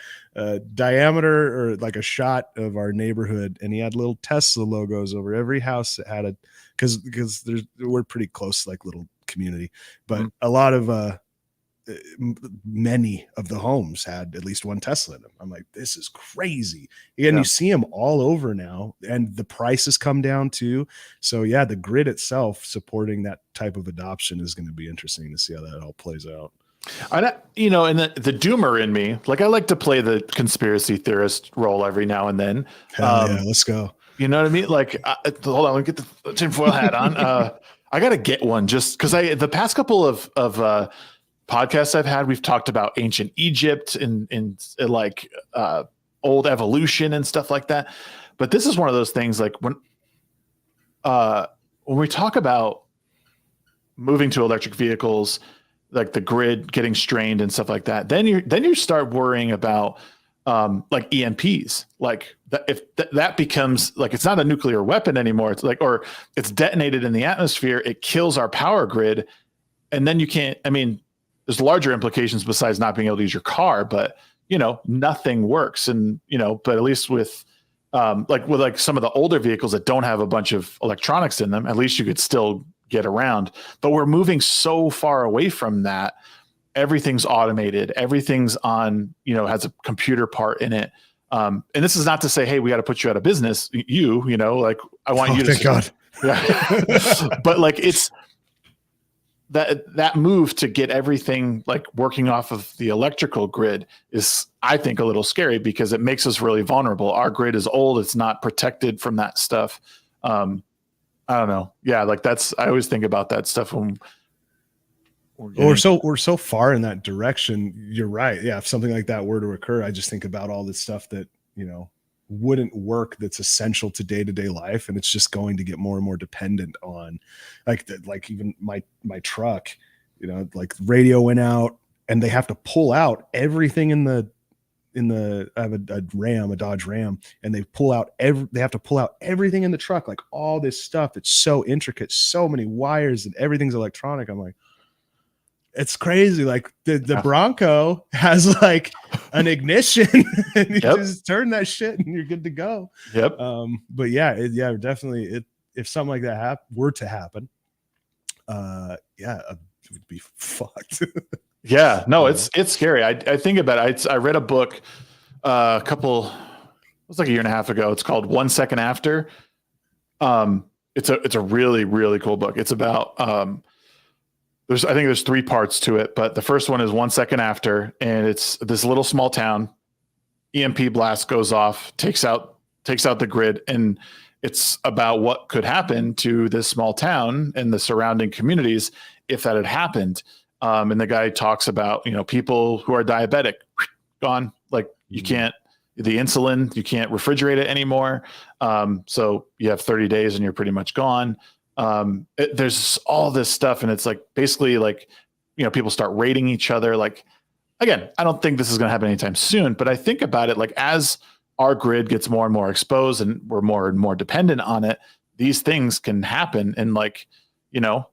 diameter or like a shot of our neighborhood, and he had little Tesla logos over every house that had because we're pretty close, like little community, but a lot of many of the homes had at least one Tesla in them. I'm like, this is crazy. And you see them all over now, and the price has come down too. So yeah, the grid itself supporting that type of adoption is going to be interesting to see how that all plays out. And the doomer in me, like, I like to play the conspiracy theorist role every now and then. Hell yeah, let's go. You know what I mean? Like, hold on, let me get the tinfoil hat on. I got to get one just because the past couple of podcasts I've had, we've talked about ancient Egypt and like old evolution and stuff like that. But this is one of those things, like, when we talk about moving to electric vehicles, like the grid getting strained and stuff like that, then you start worrying about like EMPs, like if that becomes like, it's not a nuclear weapon anymore. It's like, or it's detonated in the atmosphere, it kills our power grid, and then you can't. I mean, there's larger implications besides not being able to use your car, but nothing works. And but at least with like some of the older vehicles that don't have a bunch of electronics in them, at least you could still get around. But we're moving so far away from that. Everything's automated. Everything's on, has a computer part in it. And this is not to say, hey, we got to put you out of business. Like, I want you to. Thank God. Yeah. But like, it's that move to get everything like working off of the electrical grid is, I think, a little scary because it makes us really vulnerable. Our grid is old. It's not protected from that stuff. I don't know. Yeah. Like, I always think about that stuff when we're so far in that direction. You're right. Yeah. If something like that were to occur, I just think about all this stuff that, wouldn't work, that's essential to day-to-day life. And it's just going to get more and more dependent on like even my truck, like radio went out and they have to pull out everything I have a Dodge Ram, and they have to pull out everything in the truck, like all this stuff. It's so intricate, so many wires, and everything's electronic. I'm like, it's crazy. Like the Bronco has like an ignition and you just turn that shit and you're good to go. Yep. But yeah, definitely if something like that were to happen, it would be fucked. Yeah, no, it's scary. I think about it. I read a book it was like a year and a half ago. It's called 1 Second After. It's a really, really cool book. It's about I think there's 3 parts to it, but the first one is 1 second after, and it's this little small town. EMP blast goes off, takes out the grid, and it's about what could happen to this small town and the surrounding communities if that had happened. And the guy talks about, people who are diabetic, gone. Like, you can't, the insulin, you can't refrigerate it anymore. So you have 30 days and you're pretty much gone. There's all this stuff, and it's like, basically, like, people start rating each other. Like, again, I don't think this is going to happen anytime soon, but I think about it, like, as our grid gets more and more exposed and we're more and more dependent on it, these things can happen. And like, you know,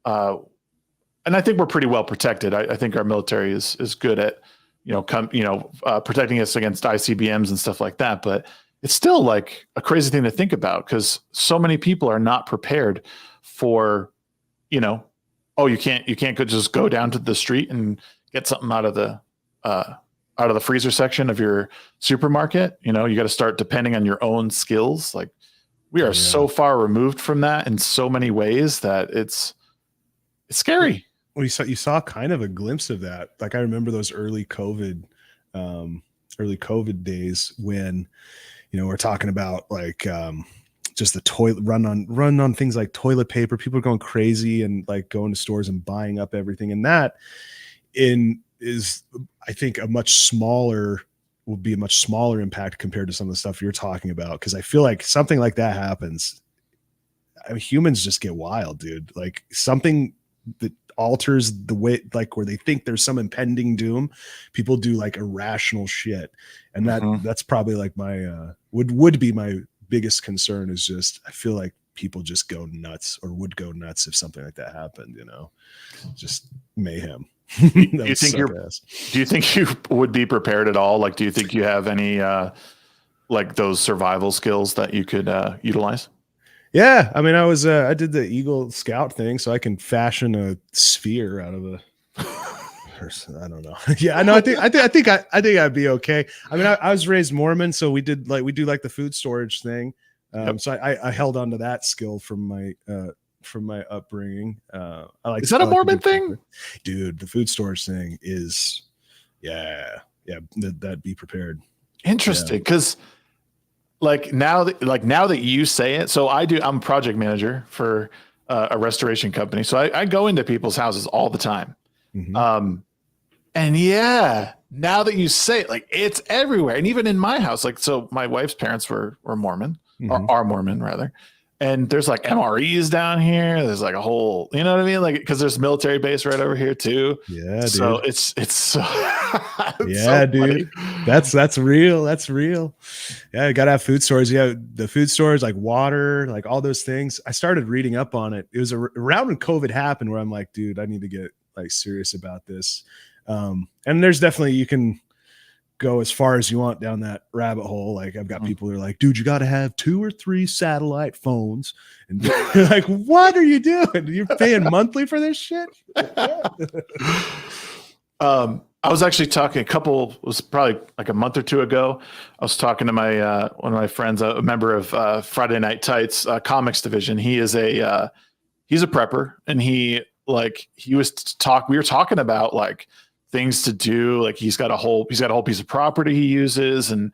and I think we're pretty well protected. I think our military is good at, protecting us against ICBMs and stuff like that. But it's still like a crazy thing to think about, because so many people are not prepared for, oh, you can't just go down to the street and get something out of the freezer section of your supermarket. You got to start depending on your own skills. Like, we are so far removed from that in so many ways that it's scary. Well, you saw kind of a glimpse of that. Like, I remember those early COVID days when, we're talking about like just the toilet run on things like toilet paper. People are going crazy and like going to stores and buying up everything. And that is, I think, will be a much smaller impact compared to some of the stuff you're talking about. Cause I feel like something like that happens. I mean, humans just get wild, dude. Like, something that alters the way, like, where they think there's some impending doom, people do like irrational shit. And that's probably like my, would be my biggest concern, is just, I feel like people just go nuts, or would go nuts if something like that happened, just mayhem. Do you think you would be prepared at all? Like, do you think you have any like those survival skills that you could utilize? Yeah, I mean, I did the Eagle Scout thing, so I can fashion a sphere out of a person. I don't know. Yeah, I know. I think I'd be okay. I mean, I was raised Mormon, so we do like the food storage thing. So I held on to that skill from my upbringing. Is that a Mormon thing? Dude, the food storage thing is, that'd be prepared. Interesting, because now that you say it, so I'm a project manager for a restoration company. So I go into people's houses all the time. Mm-hmm. And now that you say it, like, it's everywhere. And even in my house, like, so my wife's parents were Mormon, or are Mormon rather. And there's like MREs down here. There's like a whole, you know what I mean? Like, because there's military base right over here too. Yeah, dude. So it's so yeah, dude. That's real. That's real. Yeah, you gotta have food stores. Yeah, the food stores, like water, like all those things. I started reading up on it. It was around when COVID happened, where I'm like, dude, I need to get like serious about this. And there's definitely, you can go as far as you want down that rabbit hole. Like, I've got people who are like, dude, you got to have 2 or 3 satellite phones. And you're like, what are you doing? You're paying monthly for this shit? I was actually talking it was probably like a month or 2 ago. I was talking to my one of my friends, a member of Friday Night Tights comics division. He is he's a prepper, and we were talking about like things to do. Like, he's got a whole piece of property he uses, and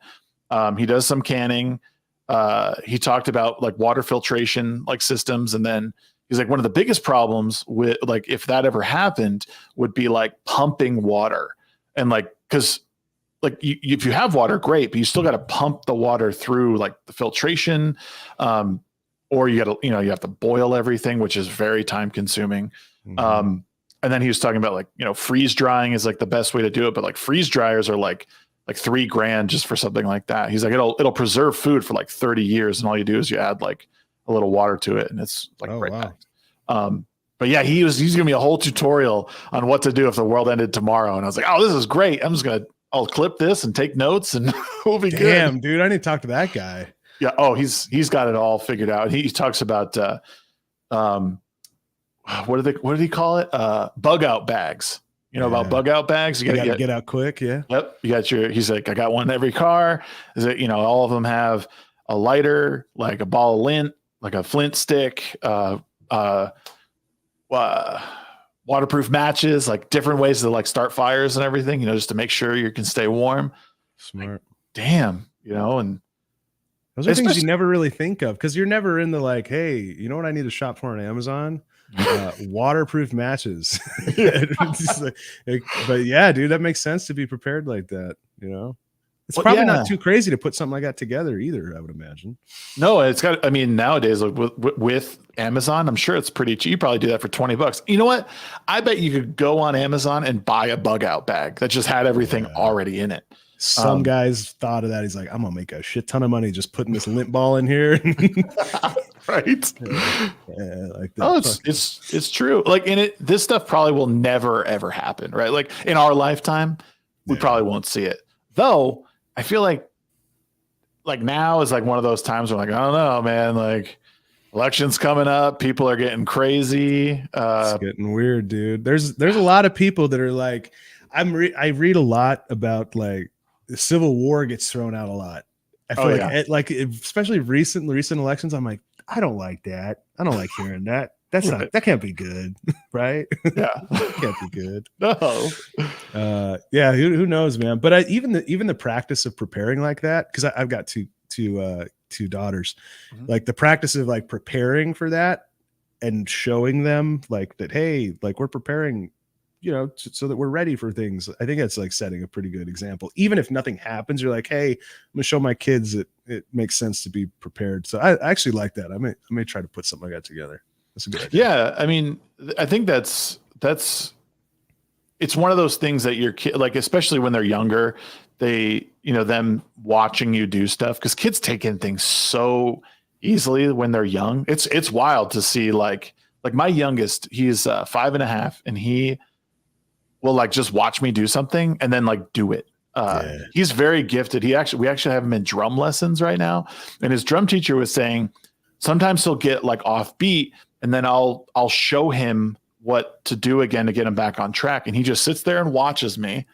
he does some canning. He talked about like water filtration, like systems. And then he's like, one of the biggest problems with, like, if that ever happened, would be like pumping water. And like, cause like if you have water, great, but you still got to pump the water through like the filtration. Or you got to, you have to boil everything, which is very time consuming. Mm-hmm. And then he was talking about like, freeze drying is like the best way to do it. But like, freeze dryers are like $3,000 just for something like that. He's like, it'll preserve food for like 30 years. And all you do is you add like a little water to it, and it's like packed. But yeah, he's giving me a whole tutorial on what to do if the world ended tomorrow. And I was like, oh, this is great. I'll clip this and take notes, and we'll be good. Damn, dude, I need to talk to that guy. Yeah. Oh, he's got it all figured out. He talks about, what did he call it? Bug out bags. About bug out bags. You gotta get out quick. Yeah. Yep. He's like, I got one in every car. Is it, all of them have a lighter, like a ball of lint, like a flint stick, waterproof matches, like different ways to like start fires and everything, just to make sure you can stay warm. Smart. Like, damn, and those are things you never really think of, because you're never in the like, hey, you know what I need to shop for on Amazon? Waterproof matches. But yeah, dude, that makes sense to be prepared like that. It's probably not too crazy to put something like that together either, I would imagine. No, nowadays, like with Amazon, I'm sure it's pretty cheap. You probably do that for $20. You know what? I bet you could go on Amazon and buy a bug out bag that just had everything already in it. Some guys thought of that. He's like, I'm gonna make a shit ton of money just putting this lint ball in here. Right. Yeah, like that. Oh, it's true. Like this stuff probably will never ever happen, right? Like in our lifetime, we probably won't see it. Though I feel like now is like one of those times where like, I don't know, man, like elections coming up, people are getting crazy. It's getting weird, dude. There's a lot of people that are like, I read a lot about like the Civil War gets thrown out a lot. I feel especially recent elections, I'm like, I don't like that. I don't like hearing that. That's right. That can't be good, right? Yeah, can't be good. No. Yeah, who knows, man? But even the practice of preparing like that, because I've got two daughters, like the practice of like preparing for that and showing them like that, hey, like we're preparing, so that we're ready for things. I think that's like setting a pretty good example. Even if nothing happens, you're like, hey, I'm gonna show my kids that it makes sense to be prepared. So I actually like that. I may try to put something like that together. That's a good idea. Yeah, I mean, I think that's it's one of those things that your kid, like, especially when they're younger, they, them watching you do stuff, because kids take in things so easily when they're young. It's wild to see like my youngest, he's 5.5, and he will like just watch me do something and then like do it. He's very gifted. We actually have him in drum lessons right now. And his drum teacher was saying sometimes he'll get like off beat, and then I'll show him what to do again to get him back on track. And he just sits there and watches me.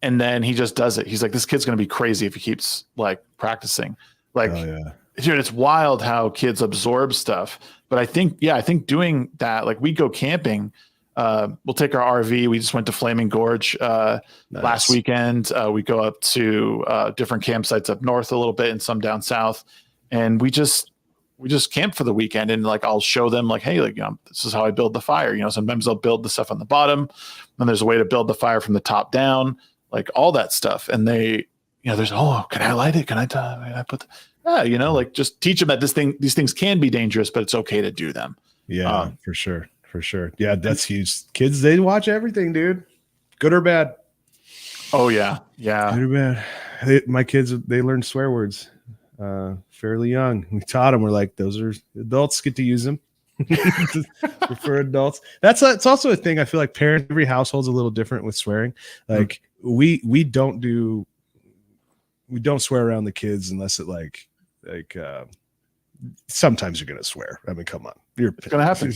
And then he just does it. He's like, this kid's going to be crazy if he keeps like practicing. Like, dude, it's wild how kids absorb stuff. But I think doing that, like we go camping, we'll take our RV. We just went to Flaming Gorge last weekend. We go up to different campsites up north a little bit and some down south. And we just camp for the weekend, and like I'll show them like, hey, like, this is how I build the fire. Sometimes I'll build the stuff on the bottom, and there's a way to build the fire from the top down, like all that stuff. And they, there's, oh, can I light it? Can I put like just teach them that these things can be dangerous, but it's okay to do them. Yeah, for sure. Yeah, that's huge. Kids, they watch everything, dude. Good or bad. Oh yeah. Yeah. Good or bad. My kids, they learn swear words fairly young. We taught them. We're like, those are adults get to use them. For adults. It's also a thing. I feel like parents, every household's a little different with swearing. Like we don't swear around the kids unless it like sometimes you're gonna swear. I mean, come on, it's gonna happen.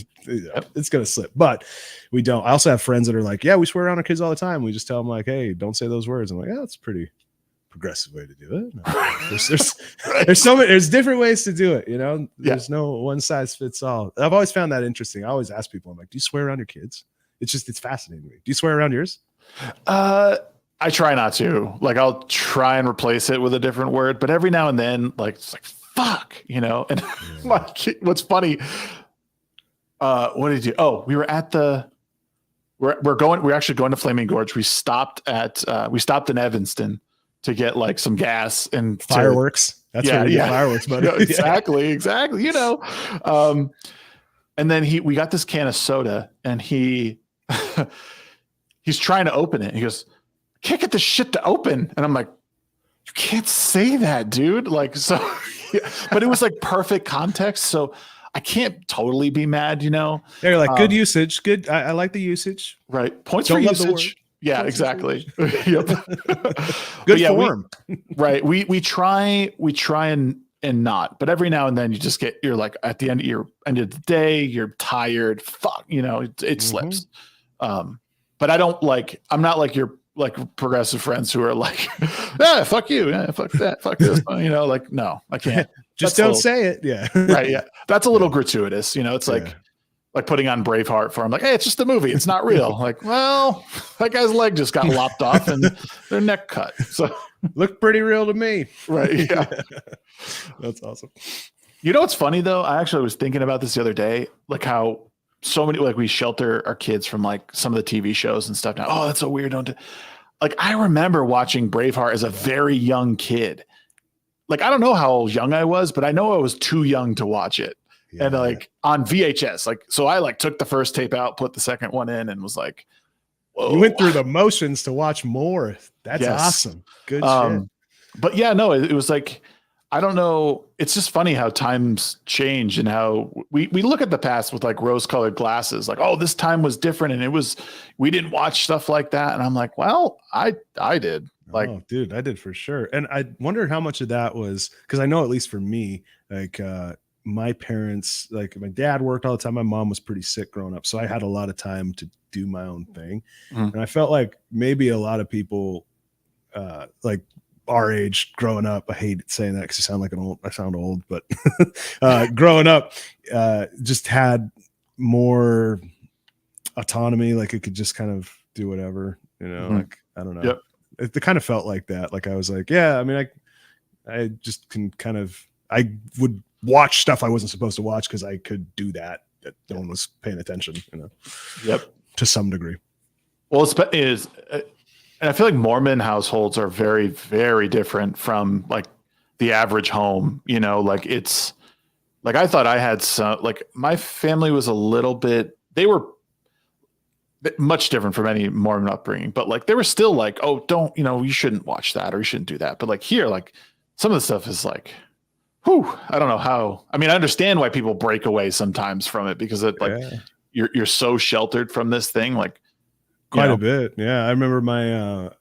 It's gonna slip, but we don't. I also have friends that are like, yeah, we swear around our kids all the time. We just tell them like, hey, don't say those words. I'm like, yeah, that's pretty progressive way to do it. No, there's different ways to do it. There's no one size fits all. I've always found that interesting. I always ask people, I'm like, do you swear around your kids? It's fascinating to me. Do you swear around yours? I try not to. Like, I'll try and replace it with a different word, but every now and then, like, it's like, fuck, and my kid, what's funny, what did you do? Oh, we were at we're actually going to Flaming Gorge. We stopped in Evanston to get like some gas and fireworks. That's where we get fireworks, buddy. Exactly. And then we got this can of soda, and he's trying to open it. He goes, can't get this shit to open. And I'm like, you can't say that, dude. Like, so, but it was like perfect context. So I can't totally be mad, They're like, good usage. Good. I like the usage. Right. Points for usage. Yeah, exactly. Yep. Good form. Right. We try and not, but every now and then you're like at the end of the day, you're tired. Fuck, it slips. But I'm not like your like progressive friends who are like, yeah, fuck you. Yeah, fuck that. Fuck this. Like, no, I can't. Just don't say it. Yeah. Right. Yeah. That's a little gratuitous. It's like putting on Braveheart for him. Like, hey, it's just a movie. It's not real. Like, well, that guy's leg just got lopped off and their neck cut. So looked pretty real to me. Right. Yeah. That's awesome. What's funny though? I actually was thinking about this the other day, like how so many, like we shelter our kids from like some of the TV shows and stuff now. Oh, that's so weird. Like, I remember watching Braveheart as a very young kid. Like, I don't know how young I was, but I know I was too young to watch it. Yeah. And like on VHS, like, so I like took the first tape out, put the second one in, and was like, whoa. You went through the motions to watch more. That's awesome. Good shit. But yeah, no, it was like, I don't know. It's just funny how times change and how we look at the past with like rose colored glasses, like, oh, this time was different. And we didn't watch stuff like that. And I'm like, well, I did. Like, Oh, dude, I did for sure. And I wondered how much of that was because I know, at least for me, like my parents, like my dad worked all the time. My mom was pretty sick growing up. So I had a lot of time to do my own thing. Mhm. And I felt like maybe a lot of people like our age growing up, I hate saying that because I sound old, but growing up, just had more autonomy. Like it could just kind of do whatever, like, I don't know. Yep. It kind of felt like that. Like I was like, yeah, I mean, I just can kind of, I would watch stuff I wasn't supposed to watch because I could do that no one was paying attention, Yep. to some degree. Well, and I feel like Mormon households are very, very different from like the average home, like it's like, I thought I had some, like my family was a little bit, they were much different from any Mormon upbringing, but like they were still like, oh, don't, you shouldn't watch that or you shouldn't do that. But like here, like some of the stuff is like, whew, I don't know how. I mean, I understand why people break away sometimes from it because it like you're so sheltered from this thing, like quite a bit. Yeah, I remember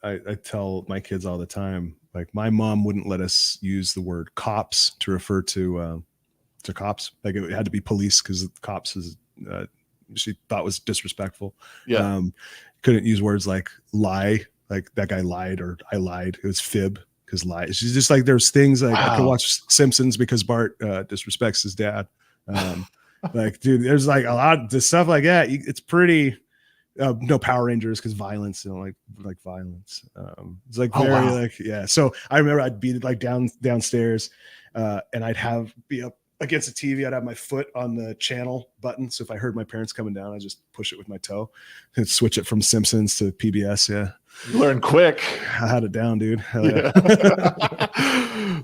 I tell my kids all the time, like my mom wouldn't let us use the word cops to refer to cops. Like it had to be police because cops is she thought was disrespectful. Yeah. Couldn't use words like lie, like that guy lied or I lied. It was fib because lie. She's just like, there's things like I could watch Simpsons because Bart disrespects his dad. Like, dude, there's like a lot of stuff like that. It's pretty. No Power Rangers because violence, like violence. It's like very like, yeah. So I remember I'd be like downstairs, and I'd be up against the TV. I'd have my foot on the channel button. So if I heard my parents coming down, I just push it with my toe and switch it from Simpsons to PBS. Yeah. You learn quick. I had it down, dude. Yeah.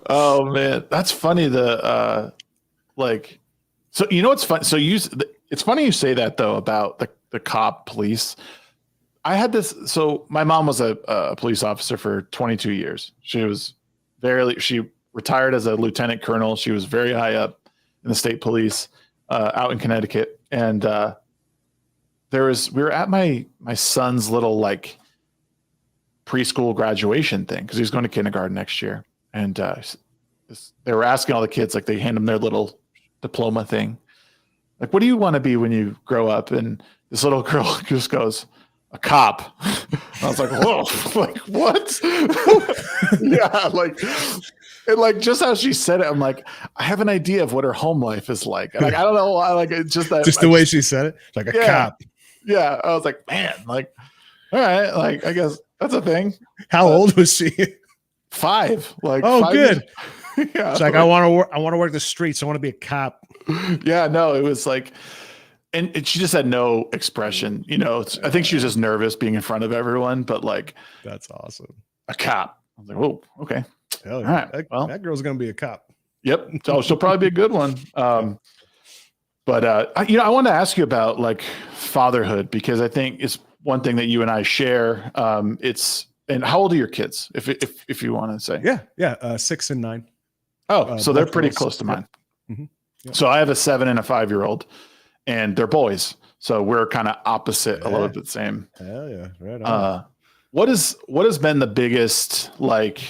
Oh man. That's funny. Like, so what's fun. So it's funny you say that though, about the cop police. I had this. So my mom was a police officer for 22 years. She retired as a lieutenant colonel. She was very high up in the state police out in Connecticut. And we were at my son's little like preschool graduation thing because he was going to kindergarten next year. And they were asking all the kids, like they hand them their little diploma thing. Like, what do you want to be when you grow up? And this little girl just goes, a cop. I was like, whoa, like what? Yeah, like just how she said it, I'm like, I have an idea of what her home life is like. And like, I don't know why, like it's just that the way she said it, like a cop. Yeah. I was like, man, like, all right, like I guess that's a thing. How old was she? 5. Like, oh, 5 good. Yeah. It's like I want to work the streets. I want to be a cop. Yeah, no, it was like, and she just had no expression, I think she was just nervous being in front of everyone, but like, that's awesome. A cop. I was like, whoa, okay. Hell yeah. All right, that girl's going to be a cop. Yep. So she'll probably be a good one. But I want to ask you about like fatherhood, because I think it's one thing that you and I share. And how old are your kids? If you want to say? Yeah. 6 and 9. Oh, so they're pretty close to mine. Yeah. Mm-hmm. Yep. So I have a 7 and a 5-year-old, and they're boys. So we're kind of opposite, a little bit the same. Hell yeah. Right on. What has been the biggest, like,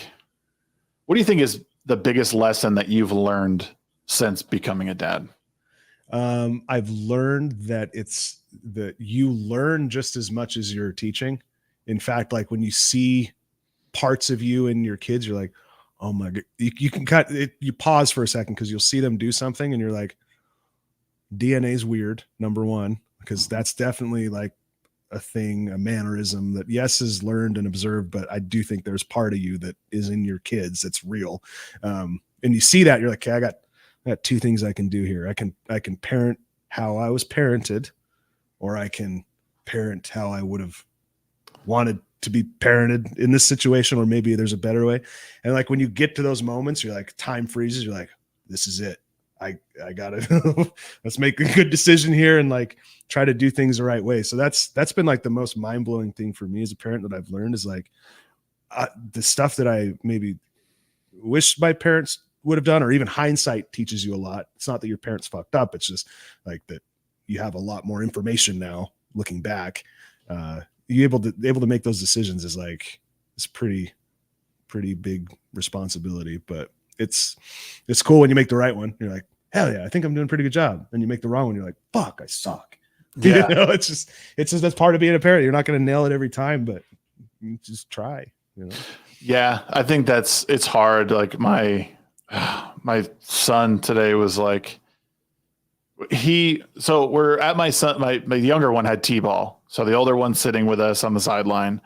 what do you think is the biggest lesson that you've learned since becoming a dad? I've learned that you learn just as much as you're teaching. In fact, like when you see parts of you in your kids, you're like, oh my God, you can cut it. You pause for a second because you'll see them do something and you're like, DNA is weird. Number one, because that's definitely like a thing, a mannerism that yes is learned and observed, but I do think there's part of you that is in your kids that's real. And you see that you're like, okay, I got 2 things I can do here. I can parent how I was parented, or I can parent how I would have wanted to be parented in this situation, or maybe there's a better way. And like when you get to those moments, you're like, time freezes. You're like, this is it. I gotta let's make a good decision here and like try to do things the right way. So that's been like the most mind-blowing thing for me as a parent that I've learned is like the stuff that I maybe wish my parents would have done, or even hindsight teaches you a lot. It's not that your parents fucked up. It's just like that you have a lot more information now looking back. You able to make those decisions is like, it's pretty big responsibility, but it's cool when you make the right one. You're like, hell yeah, I think I'm doing a pretty good job. And you make the wrong one, you're like, fuck, I suck. Yeah. You know, it's just that's part of being a parent. You're not going to nail it every time, but you just try, you know? Yeah. I think it's hard. Like my son today was like, so we're at my son, my younger one had T-ball. So the older one's sitting with us on the sideline,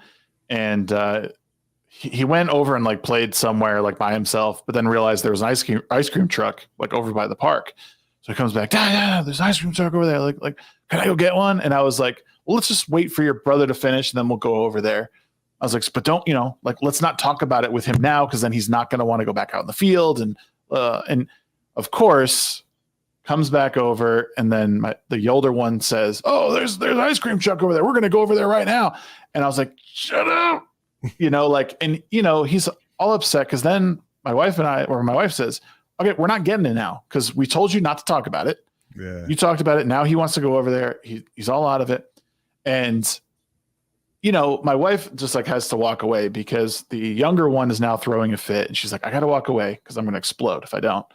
and he went over and like played somewhere like by himself, but then realized there was an ice cream truck like over by the park. So he comes back, Dad, there's an ice cream truck over there. Like, can I go get one? And I was like, well, let's just wait for your brother to finish, and then we'll go over there. I was like, but don't, like, let's not talk about it with him now, because then he's not going to want to go back out in the field. And of course, comes back over, and then the older one says, oh, there's an ice cream truck over there. We're going to go over there right now. And I was like, shut up. He's all upset because then my wife says, okay, we're not getting it now because we told you not to talk about it. Yeah. You talked about it. Now he wants to go over there. He's all out of it. And, my wife just like has to walk away because the younger one is now throwing a fit, and she's like, I got to walk away because I'm going to explode if I don't.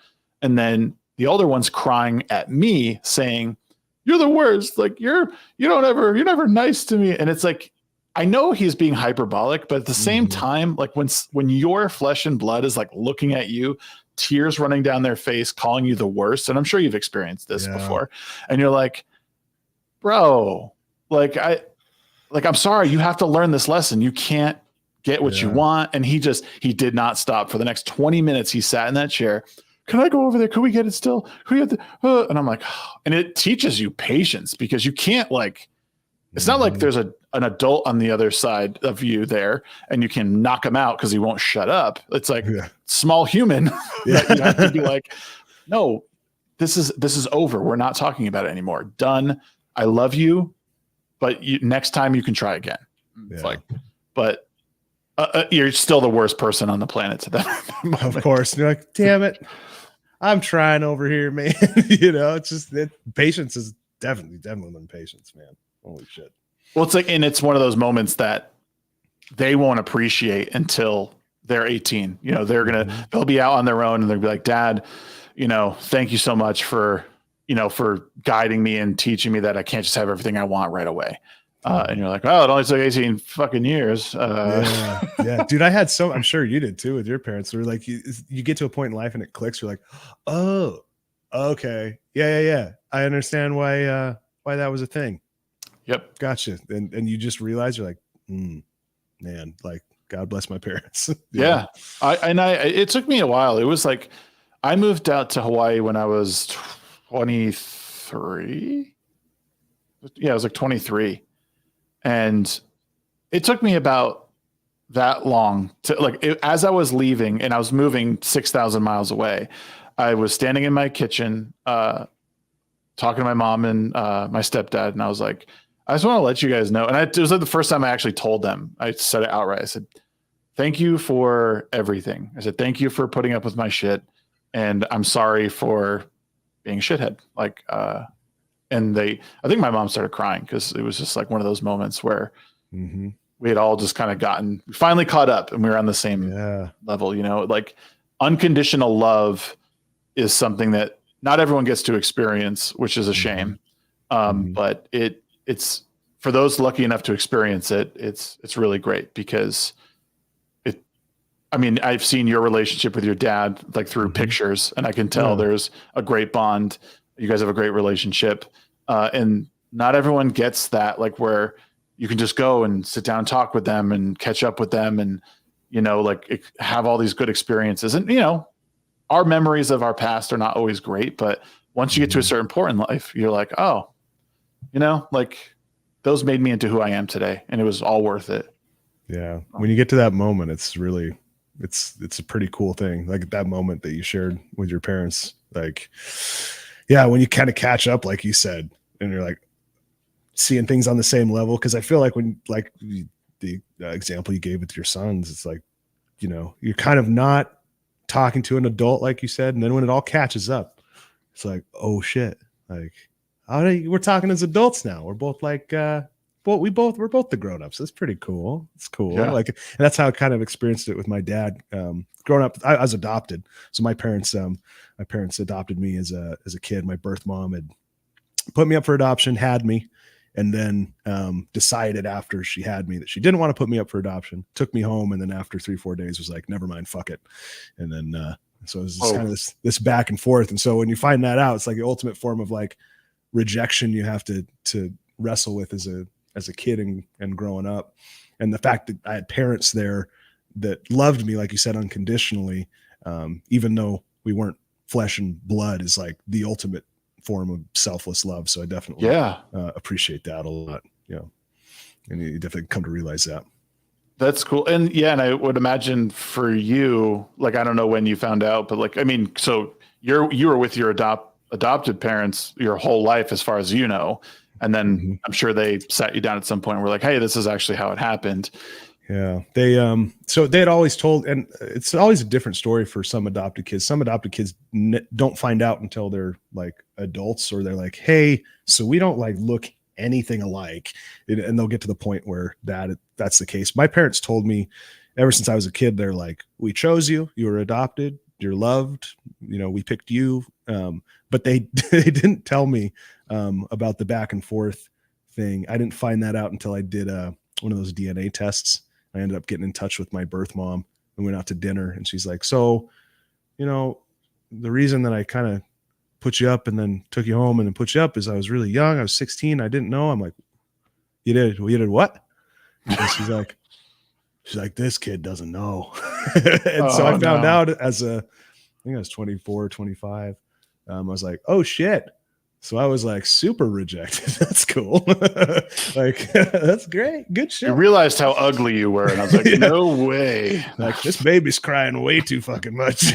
And then the older one's crying at me saying, you're the worst. Like you're never nice to me. And it's like, I know he's being hyperbolic, but at the same time, like when your flesh and blood is like looking at you, tears running down their face, calling you the worst. And I'm sure you've experienced this before. And you're like, bro, I'm sorry, you have to learn this lesson. You can't get what you want. And he did not stop for the next 20 minutes. He sat in that chair. Can I go over there? Can we get it still? Can we get and I'm like, and it teaches you patience, because you can't it's not like there's an adult on the other side of you there and you can knock him out because he won't shut up. It's like small human that you have to be like, no, this is over. We're not talking about it anymore. Done. I love you, but next time you can try again. It's like, but you're still the worst person on the planet to that moment. Of course. You're like, damn it, I'm trying over here, man. It's just patience is definitely patience, man. Holy shit. Well, it's like, and it's one of those moments that they won't appreciate until they're 18. They'll be out on their own and they'll be like, Dad, thank you so much for guiding me and teaching me that I can't just have everything I want right away. And you're like, oh, it only took 18 fucking years. Yeah. Dude, I'm sure you did too with your parents. They're like, you get to a point in life and it clicks. You're like, oh, okay. Yeah. I understand why that was a thing. Yep. Gotcha. And you just realize you're like, man, like, God bless my parents. Yeah. It took me a while. It was like, I moved out to Hawaii when I was 23. Yeah, I was like 23. And it took me about that long to as I was leaving and I was moving 6,000 miles away, I was standing in my kitchen, talking to my mom and my stepdad. And I was like, I just want to let you guys know. And it was like the first time I actually told them. I said it outright. I said, thank you for everything. I said, thank you for putting up with my shit. And I'm sorry for being a shithead. And I think my mom started crying because it was just like one of those moments where we had all just kind of finally caught up and we were on the same level, like unconditional love is something that not everyone gets to experience, which is a shame. But it's for those lucky enough to experience it. It's really great because I've seen your relationship with your dad like through pictures, and I can tell there's a great bond. You guys have a great relationship. And not everyone gets that, like where you can just go and sit down and talk with them and catch up with them and, have all these good experiences. And, our memories of our past are not always great, but once you get to a certain point in life, you're like, oh, those made me into who I am today. And it was all worth it. Yeah. When you get to that moment, it's really, it's a pretty cool thing. Like that moment that you shared with your parents, like, yeah, when you kind of catch up, like you said, and you're like seeing things on the same level. Cause I feel like when, like the example you gave with your sons, it's like, you're kind of not talking to an adult, like you said, and then when it all catches up, it's like, oh shit, like we're talking as adults now. We're both like, we're both the grown-ups. That's pretty cool. It's cool. Yeah. Like, and that's how I kind of experienced it with my dad. Growing up, I was adopted. So my parents adopted me as a kid. My birth mom had put me up for adoption, had me, and then decided after she had me that she didn't want to put me up for adoption, took me home, and then after 3-4 days was like, never mind, fuck it. And then so it was just kind of this back and forth. And so when you find that out, it's like the ultimate form of like rejection you have to wrestle with as a kid and growing up. And the fact that I had parents there that loved me, like you said, unconditionally, even though we weren't flesh and blood, is like the ultimate form of selfless love. So I definitely appreciate that a lot. And you definitely come to realize that. That's cool. And yeah, and I would imagine for you, like, I don't know when you found out, but like, I mean, so you were with your adopted parents your whole life, as far as you know. And then I'm sure they sat you down at some point and were like, hey, this is actually how it happened. Yeah. They, so they had always told, and it's always a different story for some adopted kids. Some adopted kids don't find out until they're like adults, or they're like, hey, so we don't like look anything alike. And they'll get to the point where that's the case. My parents told me ever since I was a kid, they're like, we chose you, you were adopted, you're loved, we picked you. But they didn't tell me about the back and forth thing. I didn't find that out until I did one of those DNA tests. I ended up getting in touch with my birth mom and went out to dinner, and she's like, so, the reason that I kind of put you up and then took you home and then put you up is I was really young. I was 16. I didn't know. I'm like, you did what? And she's like, this kid doesn't know. And so I found out I think I was 24, 25. I was like, oh shit. So I was like super rejected. That's cool. Like, that's great. Good shit. You realized how ugly you were. And I was like, no way. Like, this baby's crying way too fucking much.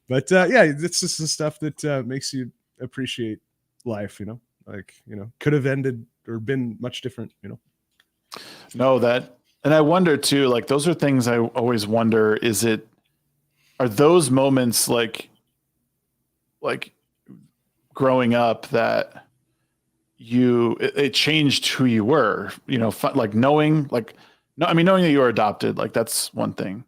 But it's just the stuff that makes you appreciate life, could have ended or been much different, No, and I wonder too, like, those are things I always wonder, are those moments like growing up that it changed who you were, like knowing that you were adopted, like that's one thing.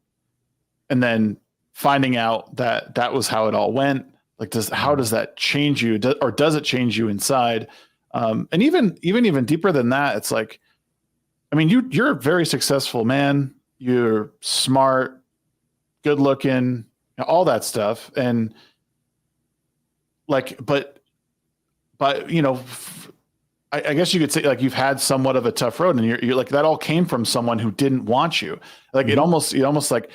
And then finding out that was how it all went, like, how does that change you? Or does it change you inside? And even deeper than that, it's like, I mean, you're a very successful man. You're smart, good looking, all that stuff. And like, but I guess you could say, like, you've had somewhat of a tough road, and you're like, that all came from someone who didn't want you. Like, it almost like,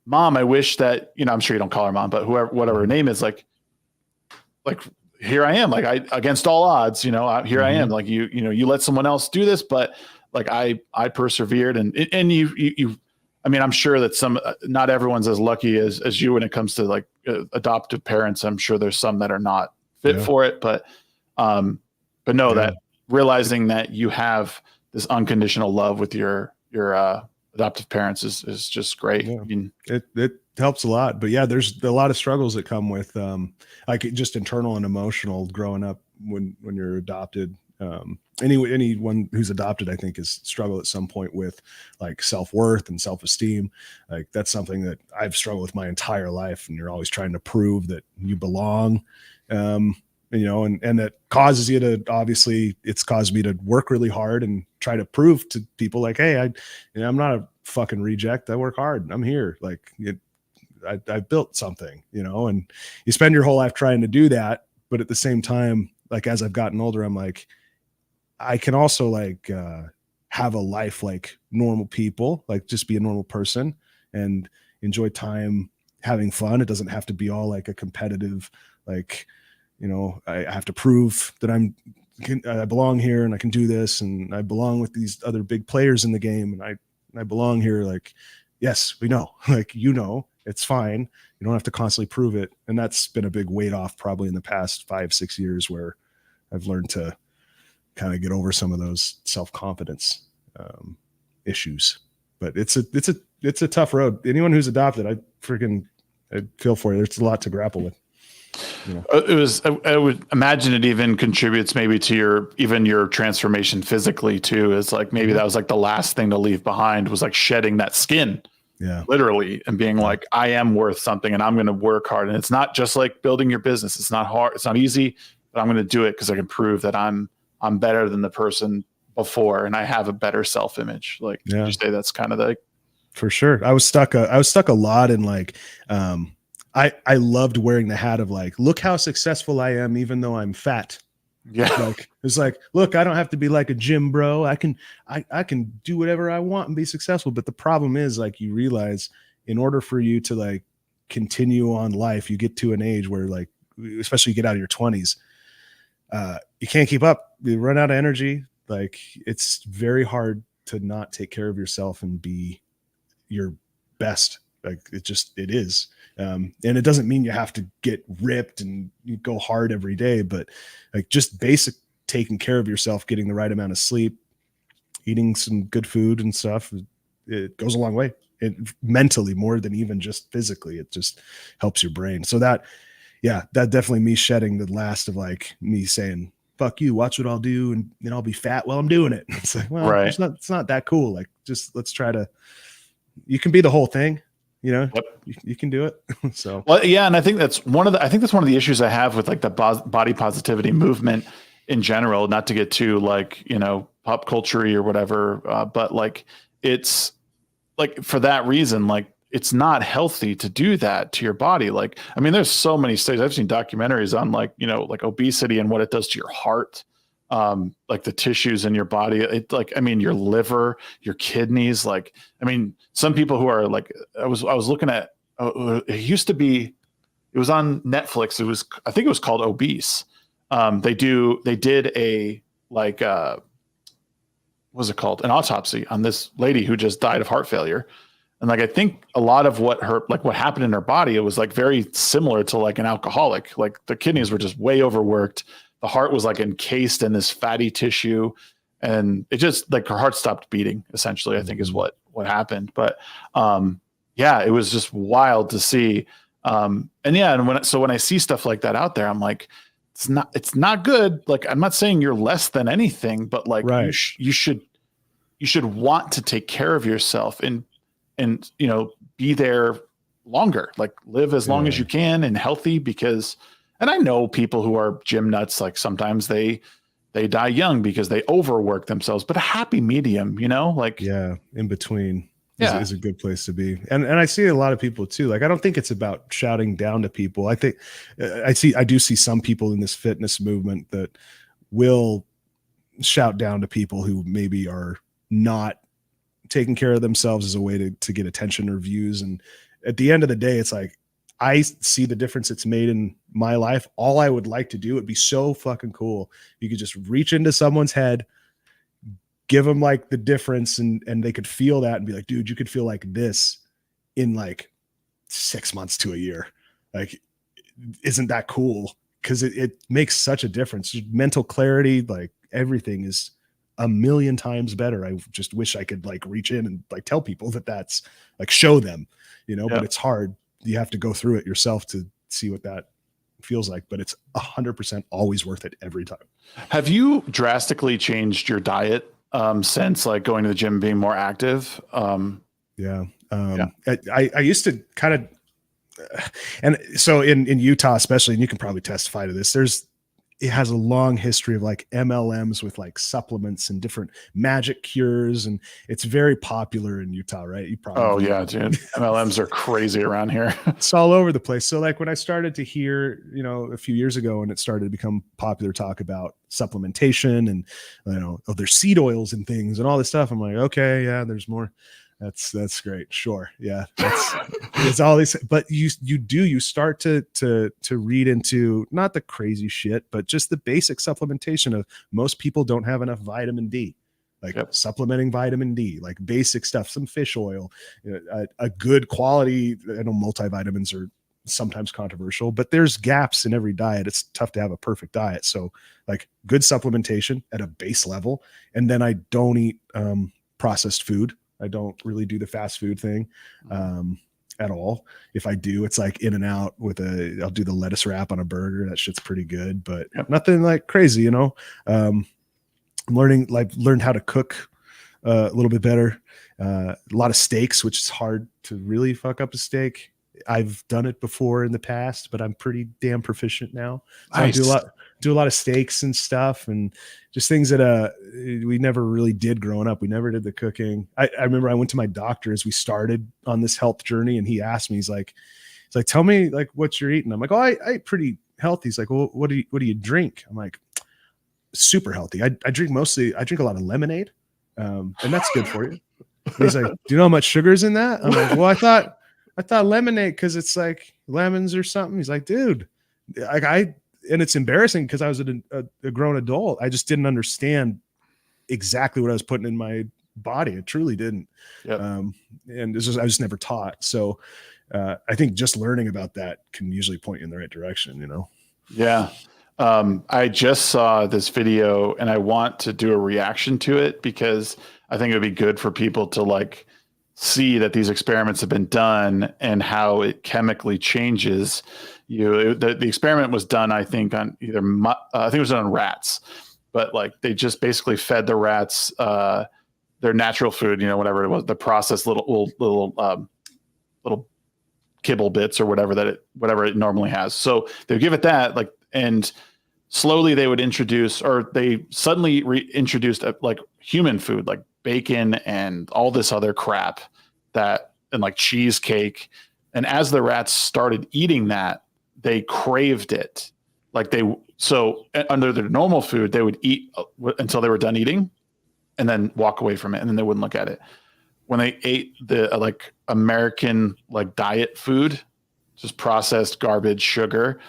mom, I wish that, I'm sure you don't call her mom, but whatever her name is, like here I am, like, against all odds, here I am, like, you let someone else do this, but like, I persevered, and you, I mean, I'm sure that not everyone's as lucky as you when it comes to like adoptive parents. I'm sure there's some that are not fit for it, but no, that realizing that you have this unconditional love with your adoptive parents is just great. Yeah. I mean, it helps a lot, but there's a lot of struggles that come with like just internal and emotional growing up when you're adopted. Anyone who's adopted, I think, has struggled at some point with like self-worth and self-esteem. Like, that's something that I've struggled with my entire life, and you're always trying to prove that you belong. And that causes you to, obviously it's caused me to work really hard and try to prove to people like, hey, I'm not a fucking reject. I work hard. I'm here. Like, I built something, and you spend your whole life trying to do that. But at the same time, like, as I've gotten older, I'm like, I can also like have a life like normal people, like just be a normal person and enjoy time, having fun. It doesn't have to be all like a competitive, like, I have to prove that I belong here and I can do this, and I belong with these other big players in the game, and I belong here. Like, yes, we know, like, it's fine. You don't have to constantly prove it. And that's been a big weight off probably in the past 5-6 years, where I've learned to kind of get over some of those self-confidence issues. But it's a it's a tough road. Anyone who's adopted, I feel for you. There's a lot to grapple with. You know? I would imagine it even contributes maybe to your transformation physically too. Is like maybe that was like the last thing to leave behind was like shedding that skin, literally, and being like, I am worth something and I'm going to work hard. And it's not just like building your business. It's not hard. It's not easy, but I'm going to do it because I can prove that I'm better than the person before and I have a better self-image. Like, did you say that's kind of like, for sure. I was stuck a lot in like, I loved wearing the hat of like, look how successful I am, even though I'm fat. Yeah. Like, it's like, look, I don't have to be like a gym bro. I can do whatever I want and be successful. But the problem is like, you realize in order for you to like continue on life, you get to an age where like, especially you get out of your 20s, you can't keep up. You run out of energy. Like it's very hard to not take care of yourself and be your best. Like it is. And it doesn't mean you have to get ripped and you go hard every day, but like just basic taking care of yourself, getting the right amount of sleep, eating some good food and stuff, it goes a long way. Mentally more than even just physically, it just helps your brain. So that definitely me shedding the last of like me saying, fuck you, watch what I'll do. And then I'll be fat while I'm doing it. It's like, well, it's not that cool. Like just let's try to, you can be the whole thing. You know, you can do it. So, well, yeah. And I think that's one of the issues I have with like the body positivity movement in general, not to get too like, you know, pop culture or whatever. But like, it's like for that reason, like it's not healthy to do that to your body. Like, I mean, there's so many studies. I've seen documentaries on like, you know, like obesity and what it does to your heart. Like the tissues in your body, it like, I mean, your liver, your kidneys, like, I mean, some people who are like, I was looking at, it was on Netflix. I think it was called Obese. They did a, like, what was it called? An autopsy on this lady who just died of heart failure. And like, I think a lot of what happened in her body, it was like very similar to like an alcoholic, like the kidneys were just way overworked. The heart was like encased in this fatty tissue and it just like her heart stopped beating essentially, I think is what happened. But yeah, it was just wild to see. And when I see stuff like that out there, I'm like, it's not good. Like, I'm not saying you're less than anything, but like you should want to take care of yourself and, you know, be there longer, like live as long as you can and healthy because, and I know people who are gym nuts, like sometimes they die young because they overwork themselves, but a happy medium, you know, like in between is a good place to be. And I see a lot of people too. Like, I don't think it's about shouting down to people. I think I do see some people in this fitness movement that will shout down to people who maybe are not taking care of themselves as a way to get attention or views. And at the end of the day, it's like, I see the difference it's made in my life. All I would like to do, it'd be so fucking cool. You could just reach into someone's head, give them like the difference and they could feel that and be like, dude, you could feel like this in like 6 months to a year. Like, isn't that cool? Cause it makes such a difference. Mental clarity, like everything is a million times better. I just wish I could like reach in and like tell people that's like, show them, you know, but it's hard. You have to go through it yourself to see what that feels like, but it's 100% always worth it every time. Have you drastically changed your diet since like going to the gym, being more active? I used to kind of, and so in Utah, especially, and you can probably testify to this, it has a long history of like MLMs with like supplements and different magic cures. And it's very popular in Utah, right? You probably, yeah, dude. MLMs are crazy around here. It's all over the place. So like when I started to hear, you know, a few years ago, and it started to become popular talk about supplementation and, you know, there's seed oils and things and all this stuff. I'm like, okay, yeah, there's more. That's great. Sure. Yeah. It's all these, but you start to read into not the crazy shit, but just the basic supplementation of most people don't have enough vitamin D, like supplementing vitamin D, like basic stuff, some fish oil, a good quality. I know multivitamins are sometimes controversial, but there's gaps in every diet. It's tough to have a perfect diet. So like good supplementation at a base level. And then I don't eat processed food. I don't really do the fast food thing at all. If I do, it's like In and Out with I'll do the lettuce wrap on a burger. That shit's pretty good, but nothing like crazy, you know. I'm learned how to cook a little bit better. A lot of steaks, which is hard to really fuck up a steak. I've done it before in the past, but I'm pretty damn proficient now. So nice. I do a lot of steaks and stuff, and just things that we never really did growing up. We never did the cooking. I remember I went to my doctor as we started on this health journey, and he asked me, he's like, tell me like what you're eating. I'm like, oh, I eat pretty healthy. He's like, well, what do you drink? I'm like, super healthy. I drink a lot of lemonade, and that's good for you. And he's like, do you know how much sugar's in that? I'm like, well, I thought lemonade because it's like lemons or something. He's like, dude, and it's embarrassing because I was a grown adult. I just didn't understand exactly what I was putting in my body. I truly didn't. Yep. And I was never taught. So I think just learning about that can usually point you in the right direction, you know? Yeah. I just saw this video and I want to do a reaction to it because I think it would be good for people to like see that these experiments have been done and how it chemically changes you. The experiment was done, I think, on I think it was done on rats, but like they just basically fed the rats their natural food, you know, whatever it was, the processed little kibble bits or whatever it normally has. So they would give it that, like, and slowly they would introduce, or they suddenly reintroduced like human food, like bacon and all this other crap and like cheesecake. And as the rats started eating that, they craved it. Like so under their normal food, they would eat until they were done eating and then walk away from it. And then they wouldn't look at it. When they ate the like American, like diet food, just processed garbage, sugar,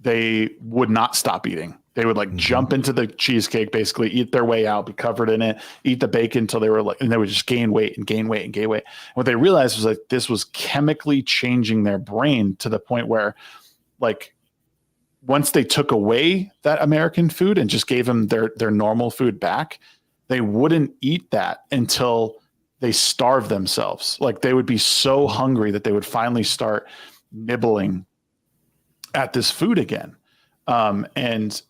they would not stop eating. They would like jump into the cheesecake, basically eat their way out, be covered in it, eat the bacon until they were like, and they would just gain weight and gain weight and gain weight. What they realized was like this was chemically changing their brain to the point where, like, once they took away that American food and just gave them their normal food back, they wouldn't eat that until they starved themselves. Like they would be so hungry that they would finally start nibbling at this food again. And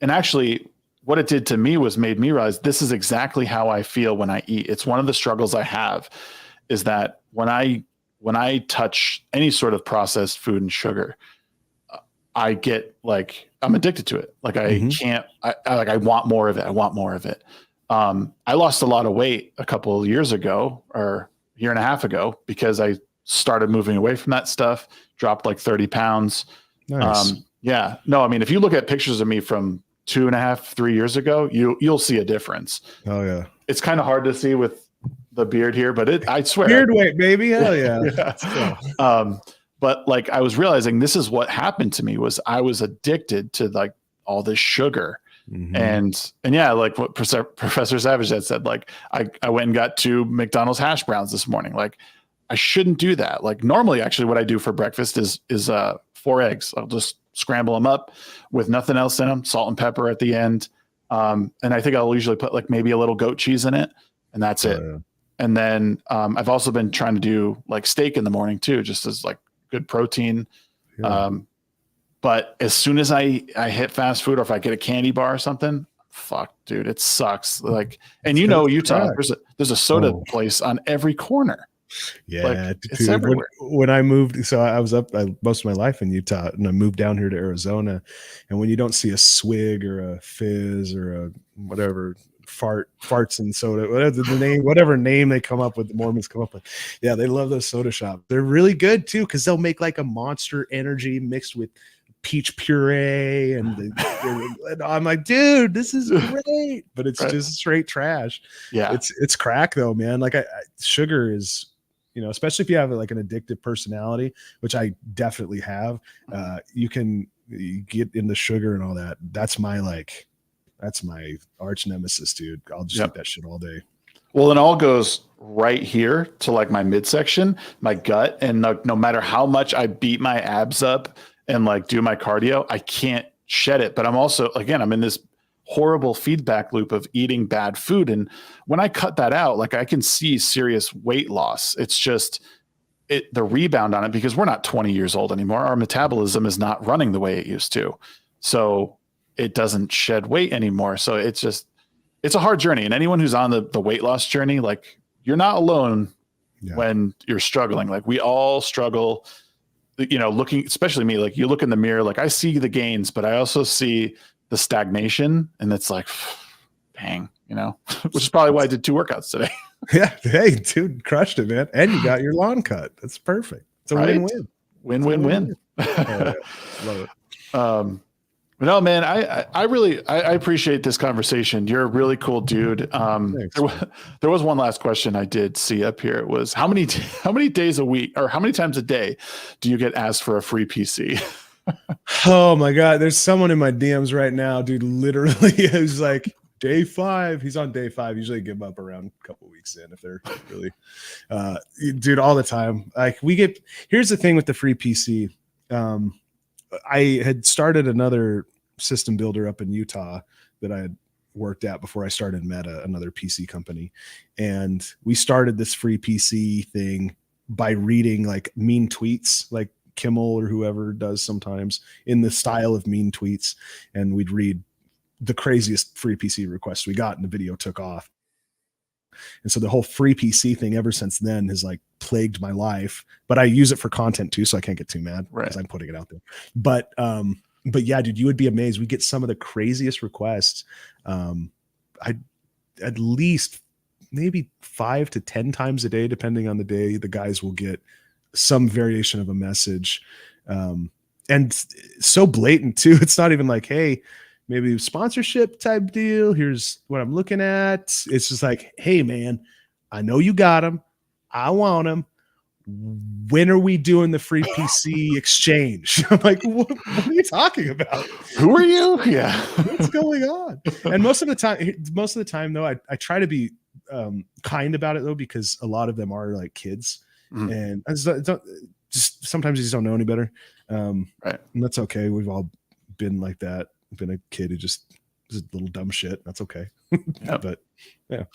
actually what it did to me was made me realize this is exactly how I feel when I eat. It's one of the struggles I have is that when I touch any sort of processed food and sugar, I get like, I'm addicted to it. Like I can't, I want more of it. I want more of it. I lost a lot of weight a couple of years ago or a year and a half ago because I started moving away from that stuff, dropped like 30 pounds. Nice. Yeah, no, I mean, if you look at pictures of me from 2.5, 3 years ago, you'll see a difference. Oh yeah. It's kind of hard to see with the beard here, but I swear. Beard weight, baby. Hell yeah. Yeah. But like, I was realizing this is what happened to me was I was addicted to like all this sugar. And yeah, like what Professor Savage had said, like I went and got 2 McDonald's hash browns this morning. Like I shouldn't do that. Like normally actually what I do for breakfast is 4 eggs. I'll just scramble them up with nothing else in them, salt and pepper at the end. And I think I'll usually put like maybe a little goat cheese in it and that's it. Yeah. And then I've also been trying to do like steak in the morning too, just as like good protein. Yeah. But as soon as I hit fast food or if I get a candy bar or something, fuck, dude, it sucks. Like, and you know, Utah, there's a soda place on every corner. Yeah, like, it's everywhere. When I moved, so I was up most of my life in Utah, and I moved down here to Arizona. And when you don't see a Swig or a Fizz or a whatever farts and soda, whatever name they come up with, the Mormons come up with, yeah, they love those soda shops. They're really good too because they'll make like a Monster Energy mixed with peach puree and I'm like, dude, this is great, but it's just straight trash. Yeah, it's crack though, man. Like sugar is, you know, especially if you have like an addictive personality, which I definitely have. You get into sugar and all that. That's my arch nemesis, dude. I'll just eat that shit all day. Well, it all goes right here to like my midsection, my gut, and no matter how much I beat my abs up and like do my cardio, I can't shed it. But I'm also, again, I'm in this horrible feedback loop of eating bad food. And when I cut that out, like I can see serious weight loss. It's just the rebound on it, because we're not 20 years old anymore. Our metabolism is not running the way it used to. So it doesn't shed weight anymore. So it's a hard journey. And anyone who's on the weight loss journey, like you're not alone when you're struggling. Like we all struggle, looking, especially me, like you look in the mirror, like I see the gains, but I also see the stagnation, and it's like, dang, which is probably why I did 2 workouts today. Yeah. Hey, dude, crushed it, man. And you got your lawn cut. That's perfect. It's a win-win. Win-win-win. Yeah. Love it. No, man, I really appreciate this conversation. You're a really cool dude. There was one last question I did see up here. It was how many days a week, or how many times a day do you get asked for a free PC? Oh my God. There's someone in my DMs right now, dude, literally is like day 5. He's on day 5. Usually give him up around a couple weeks in if they're really, dude, all the time. Like here's the thing with the free PC. I had started another system builder up in Utah that I had worked at before I started Meta, another PC company. And we started this free PC thing by reading like mean tweets, like Kimmel or whoever does sometimes in the style of mean tweets. And we'd read the craziest free PC requests we got, and the video took off. And so the whole free PC thing ever since then has like plagued my life, but I use it for content too. So I can't get too mad because I'm putting it out there. But yeah, dude, you would be amazed. We get some of the craziest requests. At least maybe 5 to 10 times a day, depending on the day, the guys will get some variation of a message. And so blatant too. It's not even like, hey, maybe sponsorship type deal. Here's what I'm looking at. It's just like, hey man, I know you got them. I want them. When are we doing the free PC exchange? I'm like, what are you talking about? Who are you? Yeah. What's going on? And most of the time though, I try to be kind about it though, because a lot of them are like kids. Mm-hmm. And I just sometimes you just don't know any better. Right. And that's okay. We've all been like that. Been a kid who just is a little dumb shit. That's okay. Yep. But yeah.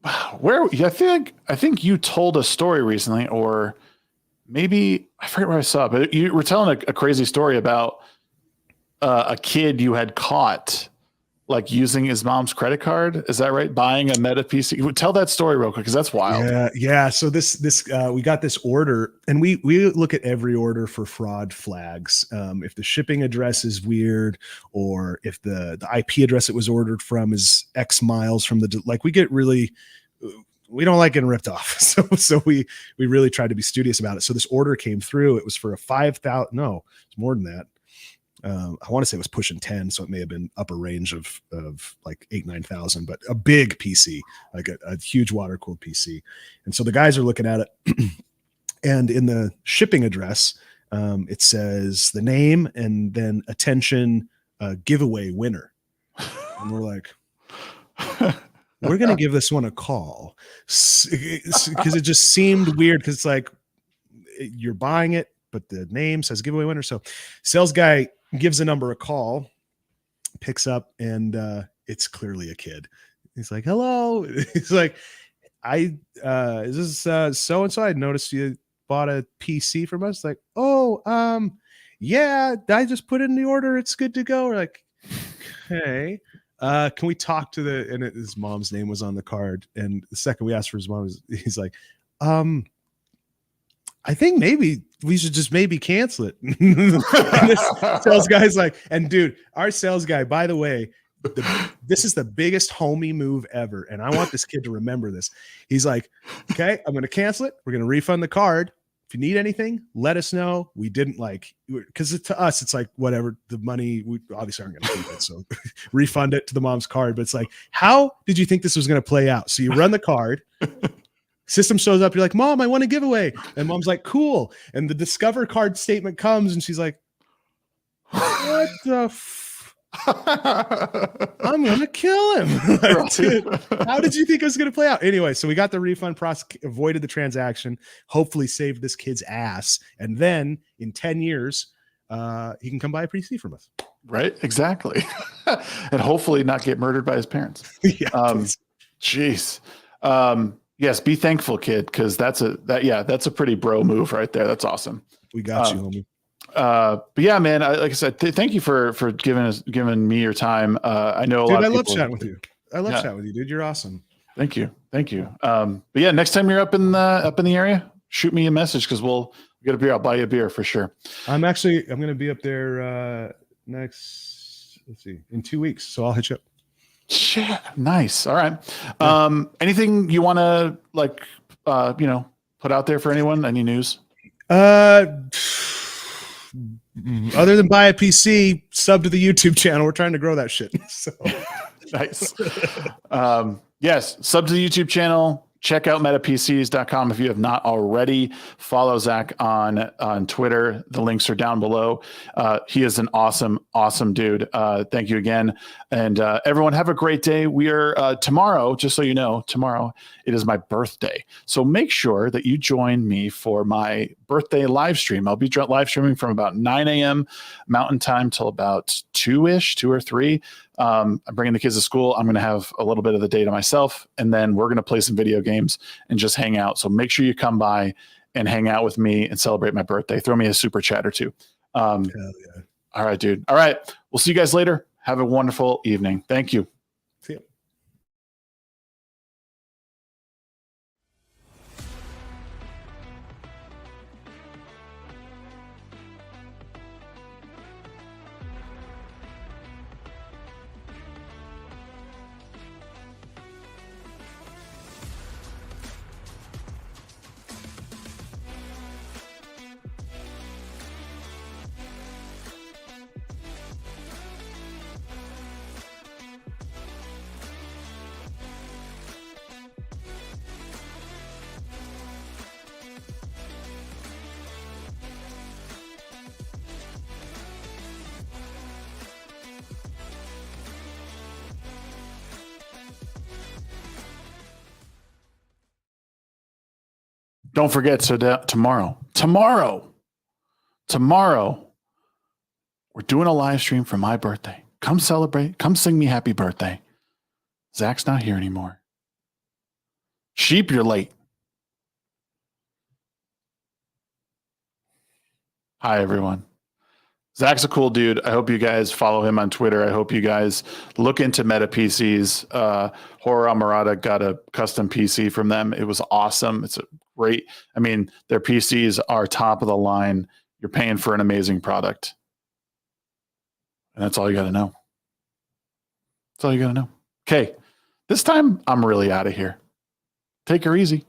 I think you told a story recently, or maybe I forget where I saw it, but you were telling a crazy story about a kid you had caught like using his mom's credit card. Is that right? Buying a MetaPC. Tell that story real quick, because that's wild. Yeah. So this we got this order, and we look at every order for fraud flags. If the shipping address is weird, or if the IP address it was ordered from is X miles from we get really, we don't like getting ripped off. So we really tried to be studious about it. So this order came through. It was for a 5,000. No, it's more than that. I want to say it was pushing 10, so it may have been upper range of like 8,000-9,000, but a big PC, like a huge water cooled PC. And so the guys are looking at it, and in the shipping address, it says the name and then attention, giveaway winner. And we're like, we're going to give this one a call, because it just seemed weird, because it's like you're buying it, but the name says giveaway winner. So sales guy gives the number a call, picks up, and it's clearly a kid. He's like, hello. He's like, is this so-and-so? I noticed you bought a PC from us. Like, oh, yeah, I just put in the order. It's good to go. We're like, okay. Can we talk to his mom's name was on the card. And the second we asked for his mom, he's like, I think maybe we should just maybe cancel it. And this sales guy's like, and dude, our sales guy, by the way, this is the biggest homie move ever. And I want this kid to remember this. He's like, okay, I'm going to cancel it. We're going to refund the card. If you need anything, let us know. We didn't because to us, it's like, whatever, the money, we obviously aren't going to keep it. So refund it to the mom's card. But it's like, how did you think this was going to play out? So you run the card. System shows up. You're like, Mom, I want a giveaway. And Mom's like, cool. And the Discover card statement comes, and she's like, what the I'm going to kill him. Like, dude, how did you think it was going to play out? Anyway, so we got the refund process, avoided the transaction, hopefully saved this kid's ass. And then in 10 years, he can come buy a PC from us. Right. Exactly. And hopefully not get murdered by his parents. Yeah, Um, please. Jeez. Yes, be thankful, kid, because that's a pretty bro move right there. That's awesome. We got you, homie. But yeah, man, like I said, thank you for giving me your time. I know a Dude, lot I of love people. chatting with you. I love Yeah, chatting with you, dude. You're awesome. thank you. But yeah, next time you're up in the area, shoot me a message because we'll get a beer. I'll buy you a beer for sure. I'm going to be up there next, let's see, in 2 weeks. So I'll hit you up. Shit, nice. All right. Yeah. Anything you want to put out there for anyone? Any news? Other than buy a PC, sub to the YouTube channel. We're trying to grow that shit. So Nice. Yes, sub to the YouTube channel. Check out metapcs.com if you have not already. Follow Zack on Twitter. The links are down below. He is an awesome dude. Thank you again. And everyone have a great day. We are tomorrow, just so you know, tomorrow it is my birthday. So make sure that you join me for my birthday live stream. I'll be live streaming from about 9 a.m. Mountain Time till about 2 or 3. I'm bringing the kids to school. I'm going to have a little bit of the day to myself, and then we're going to play some video games and just hang out. So make sure you come by and hang out with me and celebrate my birthday. Throw me a super chat or two. hell yeah. All right, dude. All right. We'll see you guys later. Have a wonderful evening. Thank you. See ya. Don't forget, so tomorrow, we're doing a live stream for my birthday. Come celebrate. Come sing me happy birthday. Zach's not here anymore. Sheep, you're late. Hi, everyone. Zach's a cool dude. I hope you guys follow him on Twitter. I hope you guys look into MetaPCs. Horror Amarada got a custom PC from them. It was awesome. It's a great, their PCs are top of the line. You're paying for an amazing product. And that's all you got to know. That's all you got to know. Okay. This time I'm really out of here. Take her easy.